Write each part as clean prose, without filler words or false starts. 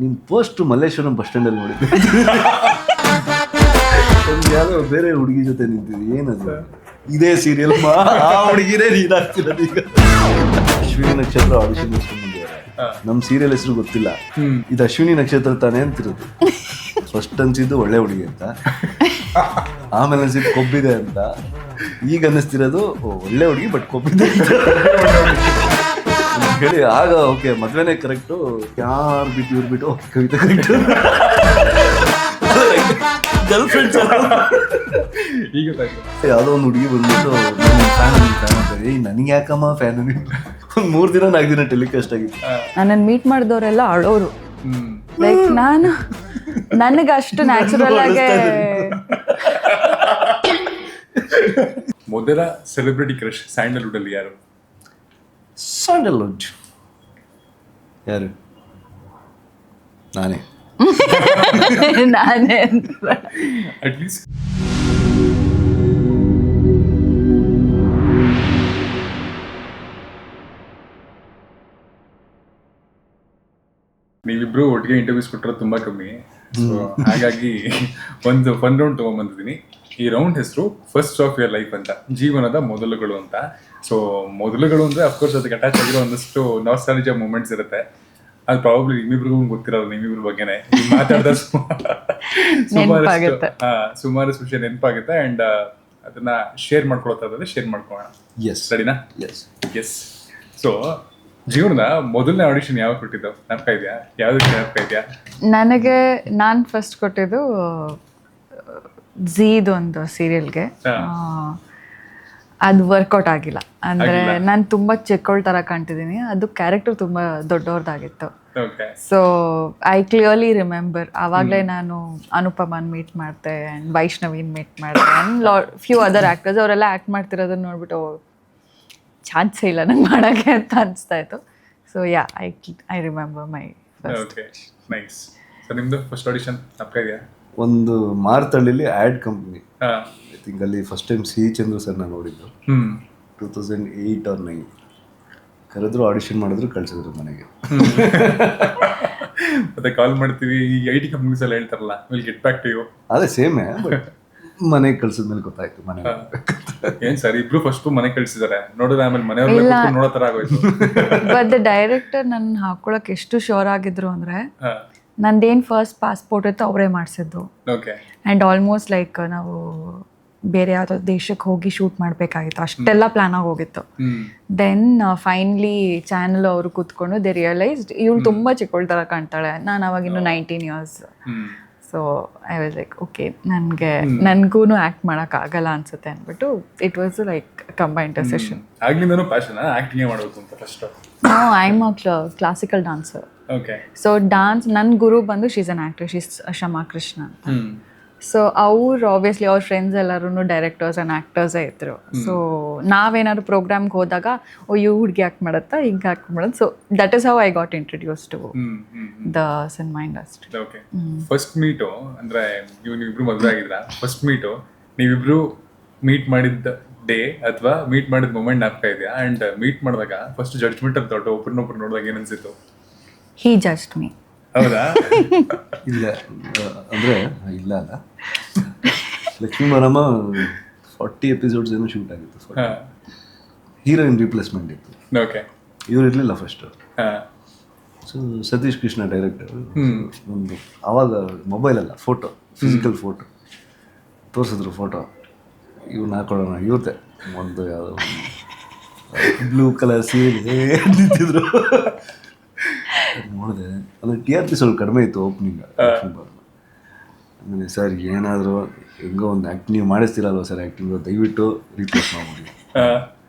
ನೀನು post Malleshwaram bus ಸ್ಟ್ಯಾಂಡಲ್ಲಿ ನೋಡಿದ್ದೆ. ಒಂದು ಯಾವುದೋ ಬೇರೆ ಹುಡುಗಿ ಜೊತೆ ನಿಂತಿದ್ದೆ, ಏನದು? ಇದೇ ಸೀರಿಯಲ್ ಆ ಹುಡುಗಿನೇ ನೀನಾಗ್ತಿರೋದು ಈಗ. ಅಶ್ವಿನಿ ನಕ್ಷತ್ರ ಆಡಿಷನ್ ಬಂದಿದ್ದಾರೆ. ನಮ್ಮ ಸೀರಿಯಲ್ ಹೆಸರು ಗೊತ್ತಿಲ್ಲ, ಇದು ಅಶ್ವಿನಿ ನಕ್ಷತ್ರ ತಾನೇ ಅಂತಿರೋದು. ಫಸ್ಟ್ ಅನ್ಸಿದ್ದು ಒಳ್ಳೆ ಹುಡುಗಿ ಅಂತ, ಆಮೇಲೆ ಅನ್ಸಿದ್ದು ಕೊಬ್ಬಿದೆ ಅಂತ, ಈಗ ಅನ್ನಿಸ್ತಿರೋದು ಒಳ್ಳೆ ಹುಡುಗಿ ಬಟ್ ಕೊಬ್ಬಿದೆ ಅಂತ ಹೇಳಿ. ಆಗ ಓಕೆ ಮದ್ವೆನೇ ಕರೆಕ್ಟು, ಯಾರು ಬಿಟ್ಟು ಇವ್ರು ಬಿಟ್ಟು ಕವಿತೆ ಕರೆಕ್ಟು, ಗರ್ಲ್ ಫ್ರೆಂಡ್ಸ್ ಈಗ ಯಾವುದೋ ಒಂದು ಹುಡುಗಿ ಬಂದ್ಬಿಟ್ಟು ಫ್ಯಾನ್ ಅಂತ, ನನಗೆ ಯಾಕಮ್ಮ ಫ್ಯಾನ್? ಒಂದು 3 ದಿನ 4 ದಿನ ಟೆಲಿಕಾಸ್ಟ್ ಆಗಿತ್ತು. ನನ್ನನ್ನು ಮೀಟ್ ಮಾಡಿದವರೆಲ್ಲ ಅಳೋರು. ಲೈಕ್ ನಾನು ನನಗೆ ಅಷ್ಟು ನ್ಯಾಚುರಲ್ ಆಗಿ. ಮೊದಲ ಸೆಲೆಬ್ರಿಟಿ ಕ್ರಶ್ ಸ್ಯಾಂಡಲ್ವುಡ್ ಅಲ್ಲಿ ಯಾರು? ಸ್ಯಾಂಡಲ್ವುಡ್ ಯಾರು? ನಾನೇ. ನಾನೇ ಅಟ್ಲೀಸ್ಟ್ ನೀವಿಬ್ರು ಒಟ್ಟಿಗೆ ಇಂಟರ್ವ್ಯೂಸ್ ಕೊಟ್ಟಿರೋದು ತುಂಬಾ ಕಮ್ಮಿ, ಸೊ ಹಾಗಾಗಿ ಒಂದು ಫನ್ ರೌಂಡ್ ತಗೊಂಡ್ಬಂದಿದ್ದೀನಿ. ಈ ರೌಂಡ್ ಹೆಸರು ಫಸ್ಟ್ ಆಫ್ ಯುವರ್ ಲೈಫ್ ಅಂತ, ಜೀವನದ ಮೊದಲುಗಳು ಅಂತ. ಸೊ ಮೊದಲುಗಳು ಅಂದ್ರೆ ಅಫ್ಕೋರ್ಸ್ ಅದಕ್ಕೆ ಅಟ್ಯಾಚ್ ಆಗಿರೋ ಒಂದಷ್ಟು ನಾಸ್ಟಾಲಜಿಯಾ ಮೂಮೆಂಟ್ಸ್ ಇರುತ್ತೆ. ಅದು ಪ್ರಾಬಬ್ಲಿ ನಿಮ್ಮಿಬ್ರಿಗೂ ಗೊತ್ತಿರೋದು, ನಿಮ್ಮಿಬ್ರ ಬಗ್ಗೆನೆ ಮಾತಾಡಿದ ಸುಮಾರಷ್ಟು ವಿಷಯ ನೆನಪಾಗುತ್ತೆ. ಅಂಡ್ ಅದನ್ನ ಶೇರ್ ಮಾಡ್ಕೊಳ್ತಾ ಶೇರ್ ಮಾಡ್ಕೊಳ್ಳೋಣ. ರೆಡಿನಾ? ಎಸ್. ಸೊ ಜೀವನದ ಮೊದಲನೇ ಆಡಿಷನ್ ಯಾವಾಗ ಕೊಟ್ಟಿದ್ದು ನೆನಪ ಇದೆಯಾ? ಯಾವ್ದಕ್ಕೆ ನೆನಪ ಇದೆಯಾ? ನನಗೆ ನಾನು ಫಸ್ಟ್ ಕೊಟ್ಟಿದ್ದು ಝೀದ್ ಒಂದು ಸೀರಿಯಲ್ಗೆ. ಅದು ವರ್ಕೌಟ್ ಆಗಿಲ್ಲ. ಅಂದರೆ ನಾನು ತುಂಬ ಚಿಕ್ಕವಳ ಥರ ಕಾಣ್ತಿದ್ದೀನಿ, ಅದು ಕ್ಯಾರೆಕ್ಟರ್ ತುಂಬ ದೊಡ್ಡವ್ರದ್ದಾಗಿತ್ತು. ಸೊ ಐ ಕ್ಲಿಯರ್ಲಿ ರಿಮೆಂಬರ್ ಆವಾಗಲೇ ನಾನು ಅನುಪಮನ್ ಮೀಟ್ ಮಾಡ್ದೆ ಆ್ಯಂಡ್ ವೈಷ್ಣವಿನ್ ಮೀಟ್ ಮಾಡಿದೆ ಆ್ಯಂಡ್ ಫ್ಯೂ ಅದರ್ ಆ್ಯಕ್ಟರ್ಸ್. ಅವರೆಲ್ಲ ಆ್ಯಕ್ಟ್ ಮಾಡ್ತಿರೋದನ್ನ ನೋಡ್ಬಿಟ್ಟು ಚಾನ್ಸೇ ಇಲ್ಲ ನಂಗೆ ಮಾಡೋಕ್ಕೆ ಅಂತ ಅನಿಸ್ತಾ ಇತ್ತು. So yeah I remember my first. Nice. So ನಿಮ್ಮದು ಫಸ್ಟ್ ಆಡಿಷನ್ ನೆನಪ ಇದೆಯಾ? ಒಂದು ಮಾರ್ತಳ್ಳಿಲಿ ಆ್ಯಡ್ ಕಂಪ್ನಿ. ಐ ಥಿಂಕ್ ಅಲ್ಲಿ first time C Chandru sir ನಾನು ನೋಡಿದ್ದು 2008 or 9. ಕರೆದ್ರು, ಆಡಿಷನ್ ಮಾಡಿದ್ರು, ಕಳ್ಸಿದ್ರು ಮನೆಗೆ. ಮತ್ತೆ ಕಾಲ್ ಮಾಡ್ತೀವಿ, ಈ IT ಕಂಪ್ನೀಸ್ ಎಲ್ಲ ಹೇಳ್ತಾರಲ್ಲ, will get back to you. ಅದೇ ಸೇಮೇ, ಬಟ್ ಮನೆಗೆ ಕಳ್ಸಿದ್ಮೇಲೆ ಗೊತ್ತಾಯ್ತು ಮನೆ. ಏನ್ ಸರ್ ಇಬ್ರು ಫಸ್ಟ್ ಮನೆ ಕಳ್ಸಿದಾರೆ, ನೋಡಿದ್ರೆ ಆಮೇಲೆ ಮನೆಯವ್ರ ನೋಡೋ ತರ ಆಗೋಯ್ತು. ಬಟ್ ದ ಡೈರೆಕ್ಟರ್ ನನ್ನ ಹಾಕೊಳಕ್ ಎಷ್ಟು ಶೋರ್ ಆಗಿದ್ರು ಅಂದ್ರೆ, ನಂದೇನು ಫಸ್ಟ್ ಪಾಸ್ಪೋರ್ಟ್ ಇತ್ತು ಅವರೇ ಮಾಡಿಸಿದ್ದು. ಆ್ಯಂಡ್ ಆಲ್ಮೋಸ್ಟ್ ಲೈಕ್ ನಾವು ಬೇರೆ ಯಾವುದೋ ದೇಶಕ್ಕೆ ಹೋಗಿ ಶೂಟ್ ಮಾಡಬೇಕಾಗಿತ್ತು, ಅಷ್ಟೆಲ್ಲ ಪ್ಲಾನ್ ಆಗಿ ಹೋಗಿತ್ತು. ದೆನ್ ಫೈನಲಿ ಚಾನಲ್ ಅವರು ಕೂತ್ಕೊಂಡು ದೇ ರಿಯಲೈಸ್ಡ್ ಇವಳು ತುಂಬ ಚಿಕ್ಕವಳ ಥರ ಕಾಣ್ತಾಳೆ. ನಾನು ಅವಾಗ ಇನ್ನು 19 years. So I was like okay, ನನಗೂ ಆ್ಯಕ್ಟ್ ಮಾಡೋಕ್ಕಾಗಲ್ಲ ಅನ್ಸುತ್ತೆ ಅಂದ್ಬಿಟ್ಟು it was like combined decision. ಆಗ್ಲಿಂದನೂ ಪ್ಯಾಷನ್ ಆಕ್ಟಿಂಗ್ ಮಾಡಬೇಕು ಅಂತ first? I am a classical dancer. Okay. So dance ನನ್ನ ಗುರು ಬಂದು she's an actress, she's Shama Krishna ಅಂತ. ಸೊ ಅವ್ರು ಆಬ್ವಿಯಸ್ಲಿ ಅವ್ರ ಫ್ರೆಂಡ್ಸ್ ಎಲ್ಲರೂ ಡೈರೆಕ್ಟರ್ಸ್ ಆ್ಯಂಡ್ ಆ್ಯಕ್ಟರ್ಸೇ ಇದ್ರು. ಸೊ ನಾವೇನಾದ್ರು ಪ್ರೋಗ್ರಾಮ್ಗೆ ಹೋದಾಗ ಇವು ಹುಡುಗಿ ಆ್ಯಕ್ಟ್ ಮಾಡುತ್ತಾ, ಹಿಂಗೆ ಆ್ಯಕ್ಟ್ ಮಾಡೋದು. So that is how I got introduce to the cinema industry. Okay. First meet ಅಂದರೆ ನೀವಿಬ್ರು ಮದುವೆ ಆಗಿದ್ರ, ಫಸ್ಟ್ ಮೀಟು ನೀವಿಬ್ರು ಮೀಟ್ ಮಾಡಿದ್ದ ಡೇ ಅಥವಾ ಮೀಟ್ ಮಾಡಿದ ಮೂಮೆಂಟ್ ಆಗ್ತಾ ಇದೆಯಾ? ಆ್ಯಂಡ್ ಮೀಟ್ ಮಾಡಿದಾಗ ಫಸ್ಟ್ ಜಡ್ಜ್ಮೆಂಟ್ ಅಂತ ಒಬ್ಬರನ್ನೊಬ್ರು ನೋಡಿದಾಗ ಏನನ್ಸಿತ್ತು? He just me. ಹೌದಾ? ಇಲ್ಲ ಅಂದರೆ ಇಲ್ಲ ಅಲ್ಲ, ಲಕ್ಷ್ಮೀ ಮರಮ್ಮ 40 episodes ಏನೋ ಶೂಟ್ ಆಗಿತ್ತು. ಹೀರೋಯಿನ್ ರಿಪ್ಲೇಸ್ಮೆಂಟ್ ಇತ್ತು. ಓಕೆ. ಇವ್ರು ಇರಲಿಲ್ಲ first. So Satish Krishna director ಒಂದು ಆವಾಗ ಮೊಬೈಲಲ್ಲ, ಫೋಟೋ, ಫಿಸಿಕಲ್ ಫೋಟೋ ತೋರಿಸಿದ್ರು. ಫೋಟೋ ಇವ್ನ ಹಾಕೊಳ್ಳೋಣ, ಇವ್ರದ್ದೆ ಒಂದು ಯಾವುದೋ ಬ್ಲೂ ಕಲರ್ ಸೀರೆ ನಿಂತಿದ್ರು. ನೋಡಿದೆ, ಅಂದರೆ TRP ಸ್ವಲ್ಪ ಕಡಿಮೆ ಇತ್ತು ಓಪನಿಂಗ್. ಆಮೇಲೆ ಸರ್ ಏನಾದರೂ ಹೆಂಗೋ ಒಂದು ನೀವು ಮಾಡಿಸ್ತೀರಲ್ವ ಸರ್ ಆ್ಯಕ್ಟಿಂಗು, ದಯವಿಟ್ಟು ರೀಪ್ಲೇಸ್ ಮಾಡ್ಬಿಡಿ.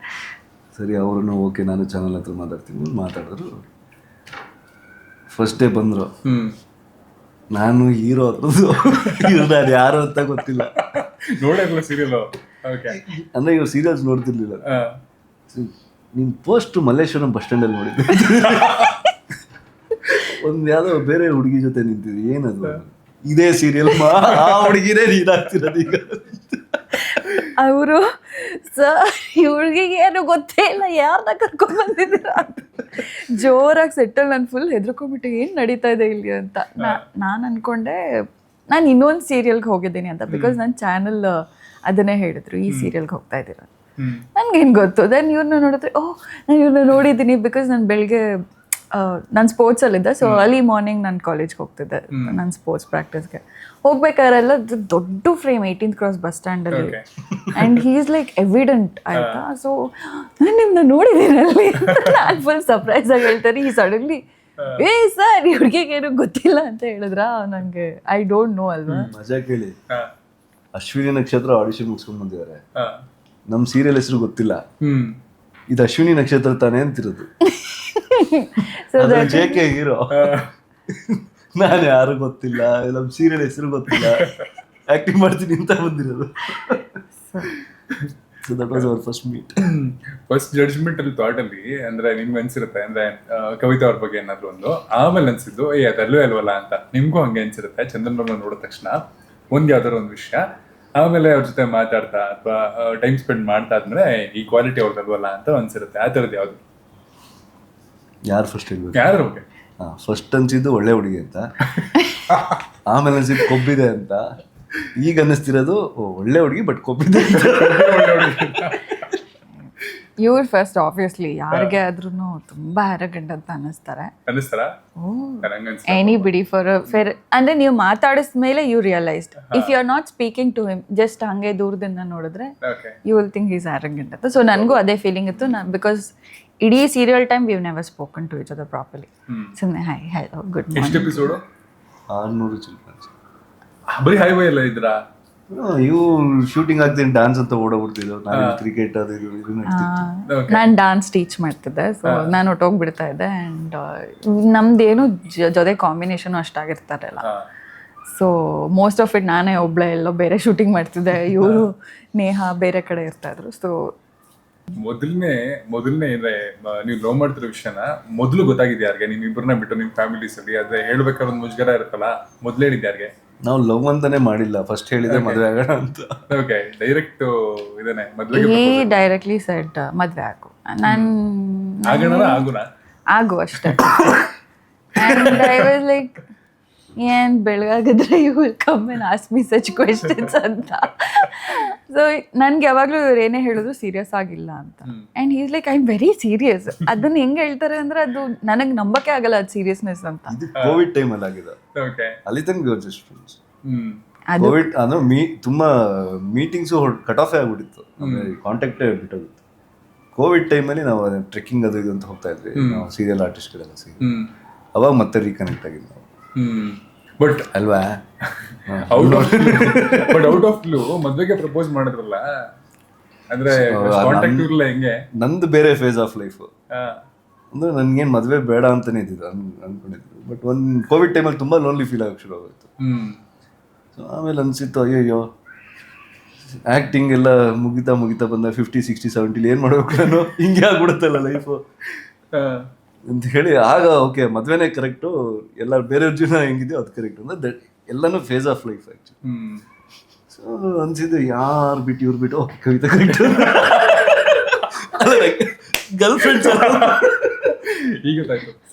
ಸರಿ, ಅವ್ರೂ ಓಕೆ, ನಾನು ಚಾನಲ್ ಹತ್ರ ಮಾತಾಡ್ತೀನಿ ಮಾತಾಡಿದ್ರು. ಫಸ್ಟ್ ಡೇ ಬಂದರು, ನಾನು ಹೀರೋ ಹತ್ರದ್ದು, ನಾನು ಯಾರು ಅಂತ ಗೊತ್ತಿಲ್ಲ, ನೋಡಿರಲಿಲ್ಲ ಸೀರಿಯಲು. ಅಂದರೆ ಇವ್ರು ಸೀರಿಯಲ್ಸ್ ನೋಡ್ತಿರ್ಲಿಲ್ಲ. ನೀನು ಪೋಸ್ಟ್ ಮಲ್ಲೇಶ್ವರಂ ಬಸ್ ಸ್ಟ್ಯಾಂಡಲ್ಲಿ ನೋಡಿದ್ದೆ, ಒಂದು ಯಾವುದೋ ಬೇರೆ ಹುಡುಗಿ ಜೊತೆ ನಿಂತಿದ್ದೆ, ಏನದು? ಇದೇ ಸೀರಿಯಲ್ ಆ ಹುಡುಗಿನೇ ನೀನಾಗ್ತಿರೋದು ಈಗ. ಅವರು ಸರ್ ಹುಡುಗಿಗೆ ಏನು ಗೊತ್ತೇ ಇಲ್ಲ ಯಾರನ್ನ ಕರ್ಕೊಂಡ್ ಬಂದಿದ್ದೀರಾ ಅಂತ ಜೋರಾಗಿ ಸೆಟ್ಟಲ್ ನಾನು ಫುಲ್ ಹೆದರ್ಕೊಂಡ್ಬಿಟ್ಟು ಏನು ನಡೀತಾ ಇದೆ ಇಲ್ಲಿ ಅಂತ ನಾನು ಅನ್ಕೊಂಡೆ ನಾನು ಇನ್ನೊಂದು ಸೀರಿಯಲ್ಗೆ ಹೋಗಿದ್ದೀನಿ ಅಂತ ಬಿಕಾಸ್ ನನ್ನ ಚಾನಲ್ ಅದನ್ನೇ ಹೇಳಿದ್ರು ಈ ಸೀರಿಯಲ್ಗೆ ಹೋಗ್ತಾ ಇದ್ದೀರ ನನ್ಗೇನು ಗೊತ್ತು ದೆನ್ ಇವ್ರನ್ನ ನೋಡಿದ್ರೆ ನಾನು ಇವ್ರನ್ನ ನೋಡಿದ್ದೀನಿ ಬಿಕಾಸ್ ನಾನು ಬೆಳಗ್ಗೆ ನಾನು ಸ್ಪೋರ್ಟ್ಸಲ್ಲಿದ್ದೆ ಸೊ ಅರ್ಲಿ ಮಾರ್ನಿಂಗ್ ನಾನು ಕಾಲೇಜ್ಗೆ ಹೋಗ್ತಿದ್ದೆ ನನ್ನ ಸ್ಪೋರ್ಟ್ಸ್ ಪ್ರಾಕ್ಟೀಸ್ಗೆ ಹೋಗ್ಬೇಕಾರೆಲ್ಲ ದೊಡ್ಡ ಫ್ರೇಮ್ 18th ಕ್ರಾಸ್ ಬಸ್ ಸ್ಟ್ಯಾಂಡಲ್ಲಿ and he is like evident ಆಯಿತಾ ಸೊ ನಾನು ನಿಮ್ಮನ್ನ ನೋಡಿದ್ದೀನಿ ಅಲ್ಲಿ ನಾನು ಫುಲ್ ಸರ್ಪ್ರೈಸ್ ಆಗಿ ಹೇಳ್ತಾರೆ ಈ ಸಡನ್ಲಿ ಸರ್ ಹುಡುಗಿಗೆ ಏನೂ ಗೊತ್ತಿಲ್ಲ ಅಂತ ಹೇಳಿದ್ರ ನನಗೆ ಐ ಡೋಂಟ್ ನೋ ಅಲ್ವಾ ಮಜಾ ಕೇಳಿ ಅಶ್ವಿನಿ ನಕ್ಷತ್ರ ಆಡಿಷನ್ ಮುಗಿಸ್ಕೊಂಡು ಬಂದಿದ್ದಾರೆ ನಮ್ಮ ಸೀರಿಯಲ್ ಹೆಸರು ಗೊತ್ತಿಲ್ಲ ಇದು ಅಶ್ವಿನಿ ನಕ್ಷತ್ರ ತಾನೇ ಅಂತಿರೋದು ಜೇಕೆ ಹೀರೋ ನಾನು ಯಾರು ಗೊತ್ತಿಲ್ಲ ನಮ್ಮ ಸೀರಿಯಲ್ ಹೆಸರು ಗೊತ್ತಿಲ್ಲ ಆಕ್ಟಿಂಗ್ ಮಾಡ್ತೀನಿ ಅಂತ ಬಂದಿರೋದು so that was our first meet first judgement ಅಲ್ಲಿ ಥಾಟ್ ಅಲ್ಲಿ ಅಂದ್ರೆ ನಿಮ್ಗೆ ಅನ್ಸಿರುತ್ತೆ ಅಂದ್ರೆ ಕವಿತಾ ಅವ್ರ ಬಗ್ಗೆ ಏನಾದ್ರು ಒಂದು ಆಮೇಲೆ ಅನ್ಸಿದ್ದು ಅದಲ್ಲೂ ಅಲ್ವಲ್ಲ ಅಂತ ನಿಮ್ಗೂ ಹಂಗೆ ಅನ್ಸಿರುತ್ತೆ ಚಂದ್ರನ ನೋಡಿದ ತಕ್ಷಣ ಯಾವ್ದಾರು ಒಂದು ವಿಷಯ ಆಮೇಲೆ ಅವ್ರ ಜೊತೆ ಮಾತಾಡ್ತಾ ಅಥವಾ ಟೈಮ್ ಸ್ಪೆಂಡ್ ಮಾಡ್ತಾ ಆದ್ಮೇಲೆ ಈ ಕ್ವಾಲಿಟಿ ಅವ್ರದಲ್ವಲ್ಲ ಅಂತ ಅನ್ಸಿರುತ್ತೆ ಆ ಥರದ್ದು ಯಾವ್ದು ಯಾರು ಫಸ್ಟ್ ಹೇಳ್ಬೇಕು ಯಾರು ಬಗ್ಗೆ ಫಸ್ಟ್ ಅನ್ಸಿದ್ದು ಒಳ್ಳೆ ಹುಡುಗಿ ಅಂತ ಆಮೇಲೆ ಅನ್ಸಿದ್ದು ಕೊಬ್ಬಿದೆ ಅಂತ ಈಗ ಅನ್ನಿಸ್ತಿರೋದು ಒಳ್ಳೆ ಹುಡುಗಿ ಬಟ್ ಕೊಬ್ಬಿದೆ ಇವ್ರು ಫಸ್ಟ್ ಆಬ್ವಿಯಸ್ಲಿ ಯಾರಿಗೆ ಆದ್ರೂ ತುಂಬಾ ಅರಗಂಟ್ ಅಂತ ಅನ್ನಿಸ್ತಾರೆ ಎನಿಬಡಿ ಫಾರ್ ಅಂದ್ರೆ ನೀವು ಮಾತಾಡಿಸ್ಮೇಲೆ you realised if you are not speaking to him just ಹಂಗೆ ದೂರದಿಂದ ನೋಡಿದ್ರೆ you will think is arrogant ಅಂತ ಸೊ ನನಗೂ ಅದೇ ಫೀಲಿಂಗ್ ಇತ್ತು ಬಿಕಾಸ್ ಇಡೀ serial time we never spoken to each other properly ಸುಮ್ಮನೆ hi hello good morning 600 childrens ಬರೀ ಹೈವೇ ಎಲ್ಲ ಇದ್ರಾ ಇವು ಶೂಟಿಂಗ್ ಆಗ್ತೀನಿ ಡಾನ್ಸ್ ಅಂತ ಓಡೋಗ್ಬಿಡ್ತಿದ್ರು ನಾನು ಕ್ರಿಕೆಟ್ ಅದು ಇದು ನಾನು ಡಾನ್ಸ್ ಟೀಚ್ ಮಾಡ್ತಿದ್ದೆ ಸೊ ನಾನು ಹೊಟ್ಟೋಗ್ಬಿಡ್ತಾ ಇದ್ದೆ ಆ್ಯಂಡ್ ನಮ್ದೇನು ಜೊತೆ ಕಾಂಬಿನೇಷನ್ ಅಷ್ಟಾಗಿರ್ತಾರಲ್ಲ ಸೊ ಮೋಸ್ಟ್ ಆಫ್ ಇಟ್ ನಾನೇ ಒಬ್ಳೆ ಎಲ್ಲೋ ಬೇರೆ ಶೂಟಿಂಗ್ ಮಾಡ್ತಿದ್ದೆ ಇವರು ನೇಹ ಬೇರೆ ಕಡೆ ಇರ್ತಾಯಿದ್ರು ಸೊ ಮೊದಲನೇ ಅಂದ್ರೆ ನೀವು ಲವ್ ಮಾಡ್ತಿರೋ ವಿಷಯನ ಮೊದಲು ಗೊತ್ತಾಗಿದೆ ಯಾರಿಗೆ ನಿಮ್ ಇಬ್ಬರನ್ನ ಬಿಟ್ಟು ನಿಮ್ ಫ್ಯಾಮಿಲೀಸ್ ಅಲ್ಲಿ ಅದೇ ಹೇಳ್ಬೇಕಾದ್ರೆ ಒಂದು ಮುಜುಗರ ಇರುತ್ತಲ್ಲ ಮೊದಲು ಹೇಳಿದ್ದು ಯಾರಿಗೆ ನಾವು ಲವ್ ಅಂತಾನೆ ಮಾಡಿಲ್ಲ ಫಸ್ಟ್ ಹೇಳಿದ್ರೆ ಮದುವೆ ಆಗೋಣ ಅಂತ ಓಕೆ ಡೈರೆಕ್ಟ್ ಇದನ್ನೇ ಮದುವೆಗೆ ಈ ಡೈರೆಕ್ಟ್ಲಿ ಸೆಡ್ ಮದುವೆ ಆಗು ನಾನು ಆಗು ಅಷ್ಟೇ ಆ್ಯಂಡ್ ಐ ವಾಸ್ ಲೈಕ್ ಏನ್ ಬೆಳಗಾಗಿದ್ರೆ you will come and ask me such questions ಅಂತ ಸೊ ನನ್ಗೆ ಯಾವಾಗಲೂ ಇವ್ರು ಏನೇ ಹೇಳಿದ್ರು ಸೀರಿಯಸ್ ಆಗಿಲ್ಲ ಅಂತ and is like I am very serious ಅದನ್ನ ಹೆಂಗೆ ಹೇಳ್ತಾರೆ ಅಂದ್ರೆ ಅದು ನನಗೆ ನಂಬಕ್ಕೆ ಆಗಲ್ಲ ಅದು ಸೀರಿಯಸ್ನೆಸ್ ಅಂತ ಕೋವಿಡ್ ಟೈಮ್ ಅಲ್ಲಿ ಆಗಿದೆ ಅಲ್ಲಿ ತನಕ ಜಸ್ಟ್ ಫ್ರೆಂಡ್ಸ್ ಕೋವಿಡ್ ಅಂದ್ರೆ ತುಂಬಾ ಮೀಟಿಂಗ್ಸು ಕಟ್ ಆಫ್ ಆಗ್ಬಿಟ್ಟಿತ್ತು ಅಂದ್ರೆ ಕಾಂಟ್ಯಾಕ್ಟೇ ಬಿಟ್ಟೋಗಿತ್ತು ಕೋವಿಡ್ ಟೈಮಲ್ಲಿ ನಾವು ಟ್ರೆಕ್ಕಿಂಗ್ ಅದು ಇದು ಅಂತ ಹೋಗ್ತಾ ಇದ್ವಿ ನಾವು ಸೀರಿಯಲ್ ಆರ್ಟಿಸ್ಟ್ಗಳೆಲ್ಲ ಸೇರಿ ಅವಾಗ ಮತ್ತೆ ರೀಕನೆಕ್ಟ್ ಆಗಿದ್ದು ನಾವು ಬಟ್ ಅಲ್ವಾ ಔಟ್ ಆಫ್ ಬ್ಲೂ ಮದ್ವೆಗೆ ಪ್ರಪೋಸ್ ಮಾಡಿದ್ರಲ್ಲ ಅಂದ್ರೆ ಕಾಂಟ್ಯಾಕ್ಟ್ ಇರಲ್ಲ ಹೆಂಗೆ ನಂದು ಬೇರೆ ಫೇಸ್ ಆಫ್ ಲೈಫ್ ಅಂದ್ರೆ ನನ್ಗೇನು ಮದ್ವೆ ಬೇಡ ಅಂತಾನೆ ಇದ್ದಿದ್ದು ಅನ್ಕೊಂಡಿದ್ರು ಬಟ್ ಒಂದು ಕೋವಿಡ್ ಟೈಮಲ್ಲಿ ತುಂಬಾ ಲೋನ್ಲಿ ಫೀಲ್ ಆಗಕ್ಕೆ ಶುರು ಆಗೋಯ್ತು ಸೊ ಆಮೇಲೆ ಅನ್ಸಿತ್ತು ಅಯ್ಯೋ ಆಕ್ಟಿಂಗ್ ಎಲ್ಲ ಮುಗಿತಾ ಬಂದ 50, 60, 70 ಏನ್ ಮಾಡ್ಬೇಕು ನಾನು ಹಿಂಗೆ ಆಗ್ಬಿಡುತ್ತಲ್ಲ ಲೈಫು ಅಂತ ಹೇಳಿ ಆಗ ಓಕೆ ಮದ್ವೆನೇ ಕರೆಕ್ಟು ಎಲ್ಲ ಬೇರೆಯವ್ರ ಜೀವನ ಹೆಂಗಿದೆಯೋ ಅದು ಕರೆಕ್ಟ್ ಅಂದ್ರೆ ಎಲ್ಲಾನು phase of life actually so ಅನ್ಸಿದ್ದು ಯಾರು ಬಿಟ್ಟು ಇವ್ರು ಬಿಟ್ಟು okay Kavitha correct girlfriends ಈಗ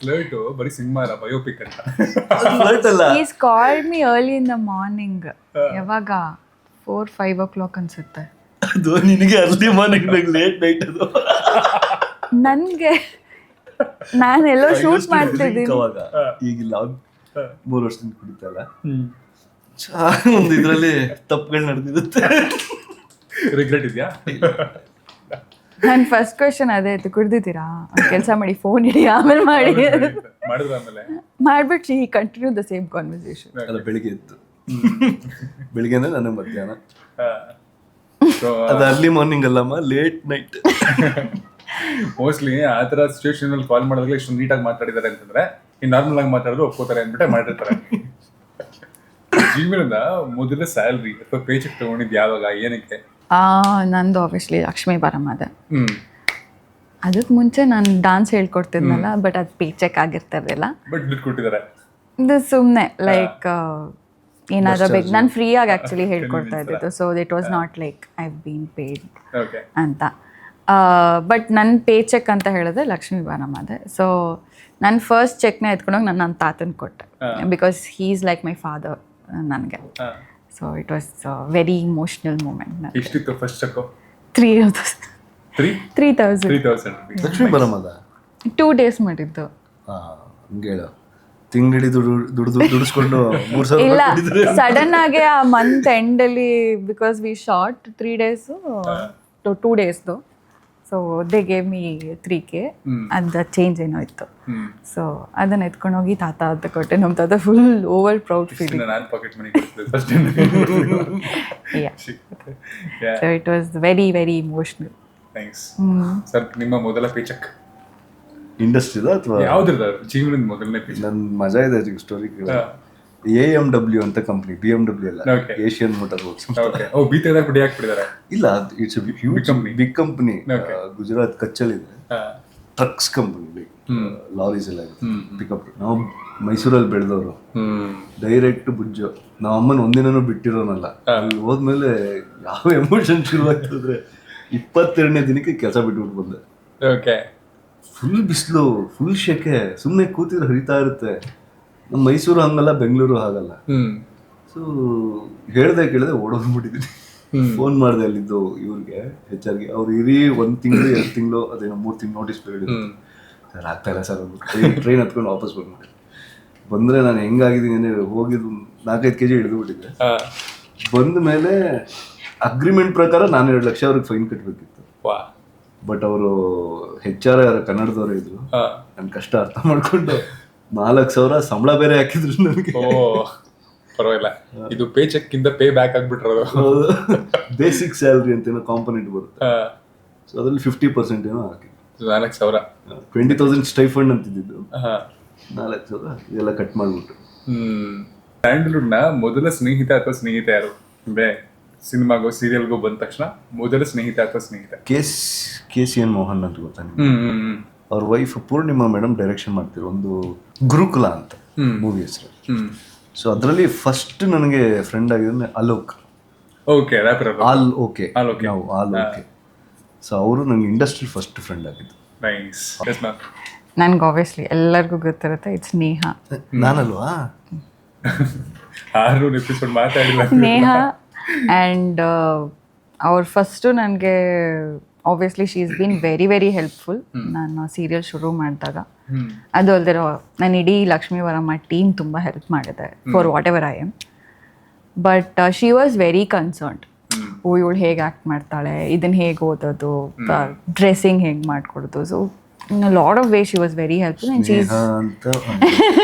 ಫ್ಲರ್ಟ್ ಬರೀ ಸಿನಿಮಾ ಅಲ್ಲ ಬಯೋಪಿಕ್ ಅಂತ ಫ್ಲರ್ಟ್ ಅಲ್ಲ is called me early in the morning ಯಾವಾಗ 4-5 o'clock ಅನ್ಸುತ್ತೆ ಅದು ನಿನಗೆ ಅರ್ಲಿ ಮಾರ್ನಿಂಗ್ ಲೇಟ್ ನೈಟ್ ಅದು ನನ್ಗೆ ನಾನೆಲ್ಲೋ ಶೂಟ್ ಮಾಡ್ತಿದ್ದೀನಿ ಅವಾಗ ಈಗಿಲ್ಲ 3 ವರ್ಷದಿಂದ ಕುಡಿತಲ್ಲ ಒಂದು ಇದ್ರಲ್ಲಿ ತಪ್ಪುಗಳು ನಡೆದಿರುತ್ತೆ ರಿಗ್ರೆಟ್ ಇದೆಯಾ ನನ್ನ ಫಸ್ಟ್ ಕ್ವೆಶನ್ ಅದೇ ಇತ್ತು ಕುಡ್ದಿದ್ದೀರಾ ಕೆಲಸ ಮಾಡಿ ಫೋನ್ ಇಡಿ ಆಮೇಲೆ ಮಾಡಿ ಮಾಡ್ಬಿಟ್ಟು ಈ ಕಂಟಿನ್ಯೂ ದ ಸೇಮ್ ಕಾನ್ವರ್ಸೇಷನ್ ಅಲ್ಲ ಬೆಳಿಗ್ಗೆ ಎದ್ದು ಬೆಳಿಗ್ಗೆ ನನಗೆ ಮಧ್ಯಾಹ್ನ ಅದು ಅರ್ಲಿ ಮಾರ್ನಿಂಗ್ ಅಲ್ಲಮ್ಮ ಲೇಟ್ ನೈಟ್ ಮೋಸ್ಟ್ಲಿ ಆ ಥರ ಸಿಚುವೇಶನ್ ಅಲ್ಲಿ ಕಾಲ್ ಮಾಡಿದಾಗ ಇಷ್ಟು ನೀಟಾಗಿ ಮಾತಾಡಿದ್ದಾರೆ ಅಂತಂದ್ರೆ ಈ ನಾರ್ಮಲ್ ಆಗಿ ಮಾತಾಡಿದ್ರು ಒಪ್ಕೋತಾರೆ ಅಂದ್ಬಿಟ್ಟೆ ಮಾಡಿರ್ತಾರೆ ಜೀವನದ ಮೊದಲ ಸ್ಯಾಲ್ರಿ ಅಥವಾ ಪೇ ಚೆಕ್ ತಗೊಂಡಿದ್ದು ಯಾವಾಗ ಏನಕ್ಕೆ ನಂದು ಆಬ್ವಿಯಸ್ಲಿ ಲಕ್ಷ್ಮೀ ಬಾರಮ್ಮ ಅದೇ ಅದಕ್ಕೆ ಮುಂಚೆ ನಾನು ಡಾನ್ಸ್ ಹೇಳ್ಕೊಡ್ತಿದ್ನಲ್ಲ ಬಟ್ ಅದು ಪೇ ಚೆಕ್ ಆಗಿರ್ತಾರಲ್ಲ ಬಟ್ ದುಡ್ಡು ಕೊಟ್ಟಿದ್ದಾರೆ ಇದು ಸುಮ್ಮನೆ ಲೈಕ್ ಏನಾದರೂ ಬೇಕು ನಾನು ಫ್ರೀಯಾಗಿ ಆ್ಯಕ್ಚುಲಿ ಹೇಳ್ಕೊಡ್ತಾ ಇದ್ದಿದ್ದು. So it was not like I been paid okay ಅಂತ. ಬಟ್ ನನ್ನ ಪೇ ಚೆಕ್ ಅಂತ ಹೇಳಿದ್ರೆ ಲಕ್ಷ್ಮೀ ಬಾರಮ್ಮದೆ. ಸೊ ನನ್ನ ಫಸ್ಟ್ ಚೆಕ್ನ ಎತ್ಕೊಂಡೋಗಿ ನನ್ನ ತಾತನ ಕೊಟ್ಟೆ, because he is like my father ನನಗೆ. So it was very emotional moment. ಎಷ್ಟಿತ್ತು ಫಸ್ಟ್ ಚೆಕ್? 3,000 ಲಕ್ಷ್ಮೀ ಬರಮದ 2 days ಮಾಡಿದ್ದು. ಹಂಗೆ ಹೇಳು, ತಿಂಗಳು ದುಡಿಸ್ಕೊಂಡು 3,000 ಇಲ್ಲ, ಸಡನ್ ಆಗಿ ಆ ಮಂತ್ ಎಂಡಲ್ಲಿ ಬಿಕಾಸ್ ವಿ ಶಾರ್ಟ್ 3 days 2 daysದು. So they gave me 3K ಅದು ಚೇಂಜ್ ಏನೋ ಇತ್ತು. ಸೊ ಅದನ್ನ ಎತ್ಕೊಂಡು ಹೋಗಿ ತಾತ ಅಂತ ಕೊಟ್ಟೆ. ನಮ್ಮ ತಾತ ಫುಲ್ ಓವರ್ ಪ್ರೌಡ್ ಫೀಲಿಂಗ್. ನಾನು pocket money first. So it was very very emotional. Thanks sir. ನಿಮ್ಮ ಮೊದಲ ಪೇ ಚೆಕ್ ಇಂಡಸ್ಟ್ರಿದ ಅಥವಾ ಯಾವ್ದ್ರದ ಜೀವನದ ಮೊದಲನೇ ಪೇ ಚೆಕ್? ನನ್ನ ಮಜಾ ಇದೆ ಸ್ಟೋರಿ. AMW ಅಂತ ಕಂಪ್ನಿ, BMW ಅಲ್ಲ, ಏಷಿಯನ್ ಮೋಟಾರ್ ವರ್ಕ್ಸ್. ಓಕೆ. ಓ ಬಿ ತೆಗೆದಾಗ ಬಿಡಿ ಹಾಕ್ಬಿಟ್ಟಿದ್ದಾರೆ. ಇಲ್ಲ, it's huge big company. Gujarat ಕಚ್ಚಲ್ಲಿದೆ. ಟ್ರಕ್ಸ್ ಕಂಪನಿ, ಲಾರೀಸ್ ಎಲ್ಲ ಇದೆ, ಪಿಕಪ್. ನಾವು ಮೈಸೂರಲ್ಲಿ ಬೆಳೆದವರು, ಡೈರೆಕ್ಟ್ ಬುಜ್ಜು. ನಾವು ಅಮ್ಮನ ಒಂದಿನೂ ಬಿಟ್ಟಿರೋನಲ್ಲ. ಅಲ್ಲಿ ಹೋದ್ಮೇಲೆ ಯಾವ ಎಮೋಷನ್ ಶುರುವಾಗ್ತದ್ರೆ 22ನೇ ದಿನಕ್ಕೆ ಕೆಲಸ ಬಿಟ್ಬಿಟ್ಟು ಬಂದೆ. ಓಕೆ. ಫುಲ್ ಬಿಸಿಲು, ಫುಲ್ ಶೆಕೆ, ಸುಮ್ಮನೆ ಕೂತಿದ್ರೆ ಹರಿತಾ ಇರುತ್ತೆ. ನಮ್ಮ ಮೈಸೂರು ಹಂಗಲ್ಲ, ಬೆಂಗಳೂರು ಹಾಗಲ್ಲ. ಸೊ ಹೇಳ್ದೆ ಕೇಳಿದೆ ಓಡೋಗ್ಬಿಟ್ಟಿದ್ದೀನಿ. ಫೋನ್ ಮಾಡಿದೆ ಅಲ್ಲಿದ್ದು ಇವ್ರಿಗೆ, HR ಗೆ. ಅವ್ರು ಇರೀ 1 ತಿಂಗಳು 2 ತಿಂಗಳು ಅದೇನೋ 3 ತಿಂಗಳು ನೋಟಿಸ್ ಪೀರಿಯಡ್ ಇತ್ತು. ಸರ್ ಆಗ್ತಾ ಇಲ್ಲ ಸರ್, ಟ್ರೈನ್ ಹತ್ಕೊಂಡು ವಾಪಸ್ ಬಂದ್ಬಿಟ್ಟೆ. ಬಂದರೆ ನಾನು ಹೆಂಗಾಗಿದ್ದೀನಿ ಅಂದರೆ, ಹೋಗಿದ್ದು 4-5 kg ಹಿಡಿದುಬಿಟ್ಟಿದ್ದೆ. ಬಂದ ಮೇಲೆ ಅಗ್ರಿಮೆಂಟ್ ಪ್ರಕಾರ ನಾನು 2 ಲಕ್ಷ ಅವ್ರಿಗೆ ಫೈನ್ ಕಟ್ಟಬೇಕಿತ್ತು. ಬಟ್ ಅವರು HR ಕನ್ನಡದವರೇ ಇದ್ರು. ನನ್ನ ಕಷ್ಟ ಅರ್ಥ ಮಾಡ್ಕೊಂಡು 4,000 ಸಂಬಳ ಬೇರೆ ಹಾಕಿದ್ರು ನನಗೆ. ಪರವಾಗಿಲ್ಲ, ಇದು ಪೇ ಚೆಕ್ ಇಂದ ಪೇ ಬ್ಯಾಕ್ ಆಗ್ಬಿಟ್ರದು. ಬೇಸಿಕ್ ಸ್ಯಾಲ್ರಿ ಅಂತ ಏನೋ ಕಾಂಪೊನೆಂಟ್ ಬರುತ್ತೆ. ಸೊ ಅದ್ರಲ್ಲಿ 50% ಏನೋ ಹಾಕಿ 4,000 20,000 ಸ್ಟೈಫಂಡ್ ಅಂತಿದ್ದು. 4,000 ಇದೆಲ್ಲ ಕಟ್ ಮಾಡ್ಬಿಟ್ಟು. ಸ್ಯಾಂಡಲ್ವುಡ್ ನ ಮೊದಲ ಸ್ನೇಹಿತ ಅಥವಾ ಸ್ನೇಹಿತ ಯಾರು? ಅಂದ್ರೆ ಸಿನಿಮಾಗೋ ಸೀರಿಯಲ್ಗೋ ಬಂದ ತಕ್ಷಣ ಮೊದಲ ಸ್ನೇಹಿತ ಅಥವಾ ಸ್ನೇಹಿತ? KCN ಮೋಹನ್ ಅಂತ ಗೊತ್ತಾ ನಿಮ್ಗೆ? ಅವ್ರ ವೈಫ್ ಪೂರ್ಣಿಮಾ ಮೇಡಮ್ ಡೈರೆಕ್ಷನ್ ಮಾಡ್ತಿರೋ ಒಂದು ಗುರುಕುಲ ಅಂತ ಮೂವಿ ಹೆಸರು. ಸೊ ಅದರಲ್ಲಿ ಫಸ್ಟ್ ನನಗೆ ಫ್ರೆಂಡ್ ಆಗಿದ್ರೆ Alok. Okay, all okay. So ಅವರು ನನಗೆ ಇಂಡಸ್ಟ್ರಿ ಫಸ್ಟ್ ಫ್ರೆಂಡ್ ಆಗಿದ್ದು. ನೈಸ್. ನನ್ಗೆ ಆಬ್ವಿಯಸ್ಲಿ ಎಲ್ಲರಿಗೂ ಗೊತ್ತಿರುತ್ತೆ, ಇಟ್ಸ್ ನೇಹಾ. ನಾನಲ್ವಾ? 600 ಎಪಿಸೋಡ್ ಮಾತಾಡಿಲ್ಲ ನೇಹಾ. ಆ್ಯಂಡ್ ಅವ್ರು ಫಸ್ಟು ನನಗೆ obviously she is been very very helpful ನಾನು ಸೀರಿಯಲ್ ಶುರು ಮಾಡಿದಾಗ. ಅದು ಅಲ್ದಿರೋ ನಾನು ಇಡೀ ಲಕ್ಷ್ಮೀ ವರಮ್ಮ ಟೀಮ್ ತುಂಬ ಹೆಲ್ಪ್ ಮಾಡಿದೆ for what ever I am. But she was very concerned. ಇವಳು ಹೇಗೆ ಆ್ಯಕ್ಟ್ ಮಾಡ್ತಾಳೆ, ಇದನ್ನು ಹೇಗೆ ಓದೋದು, ಡ್ರೆಸ್ಸಿಂಗ್ ಹೇಗೆ ಮಾಡಿಕೊಡೋದು. So in a lot of ways she was very helpful and she is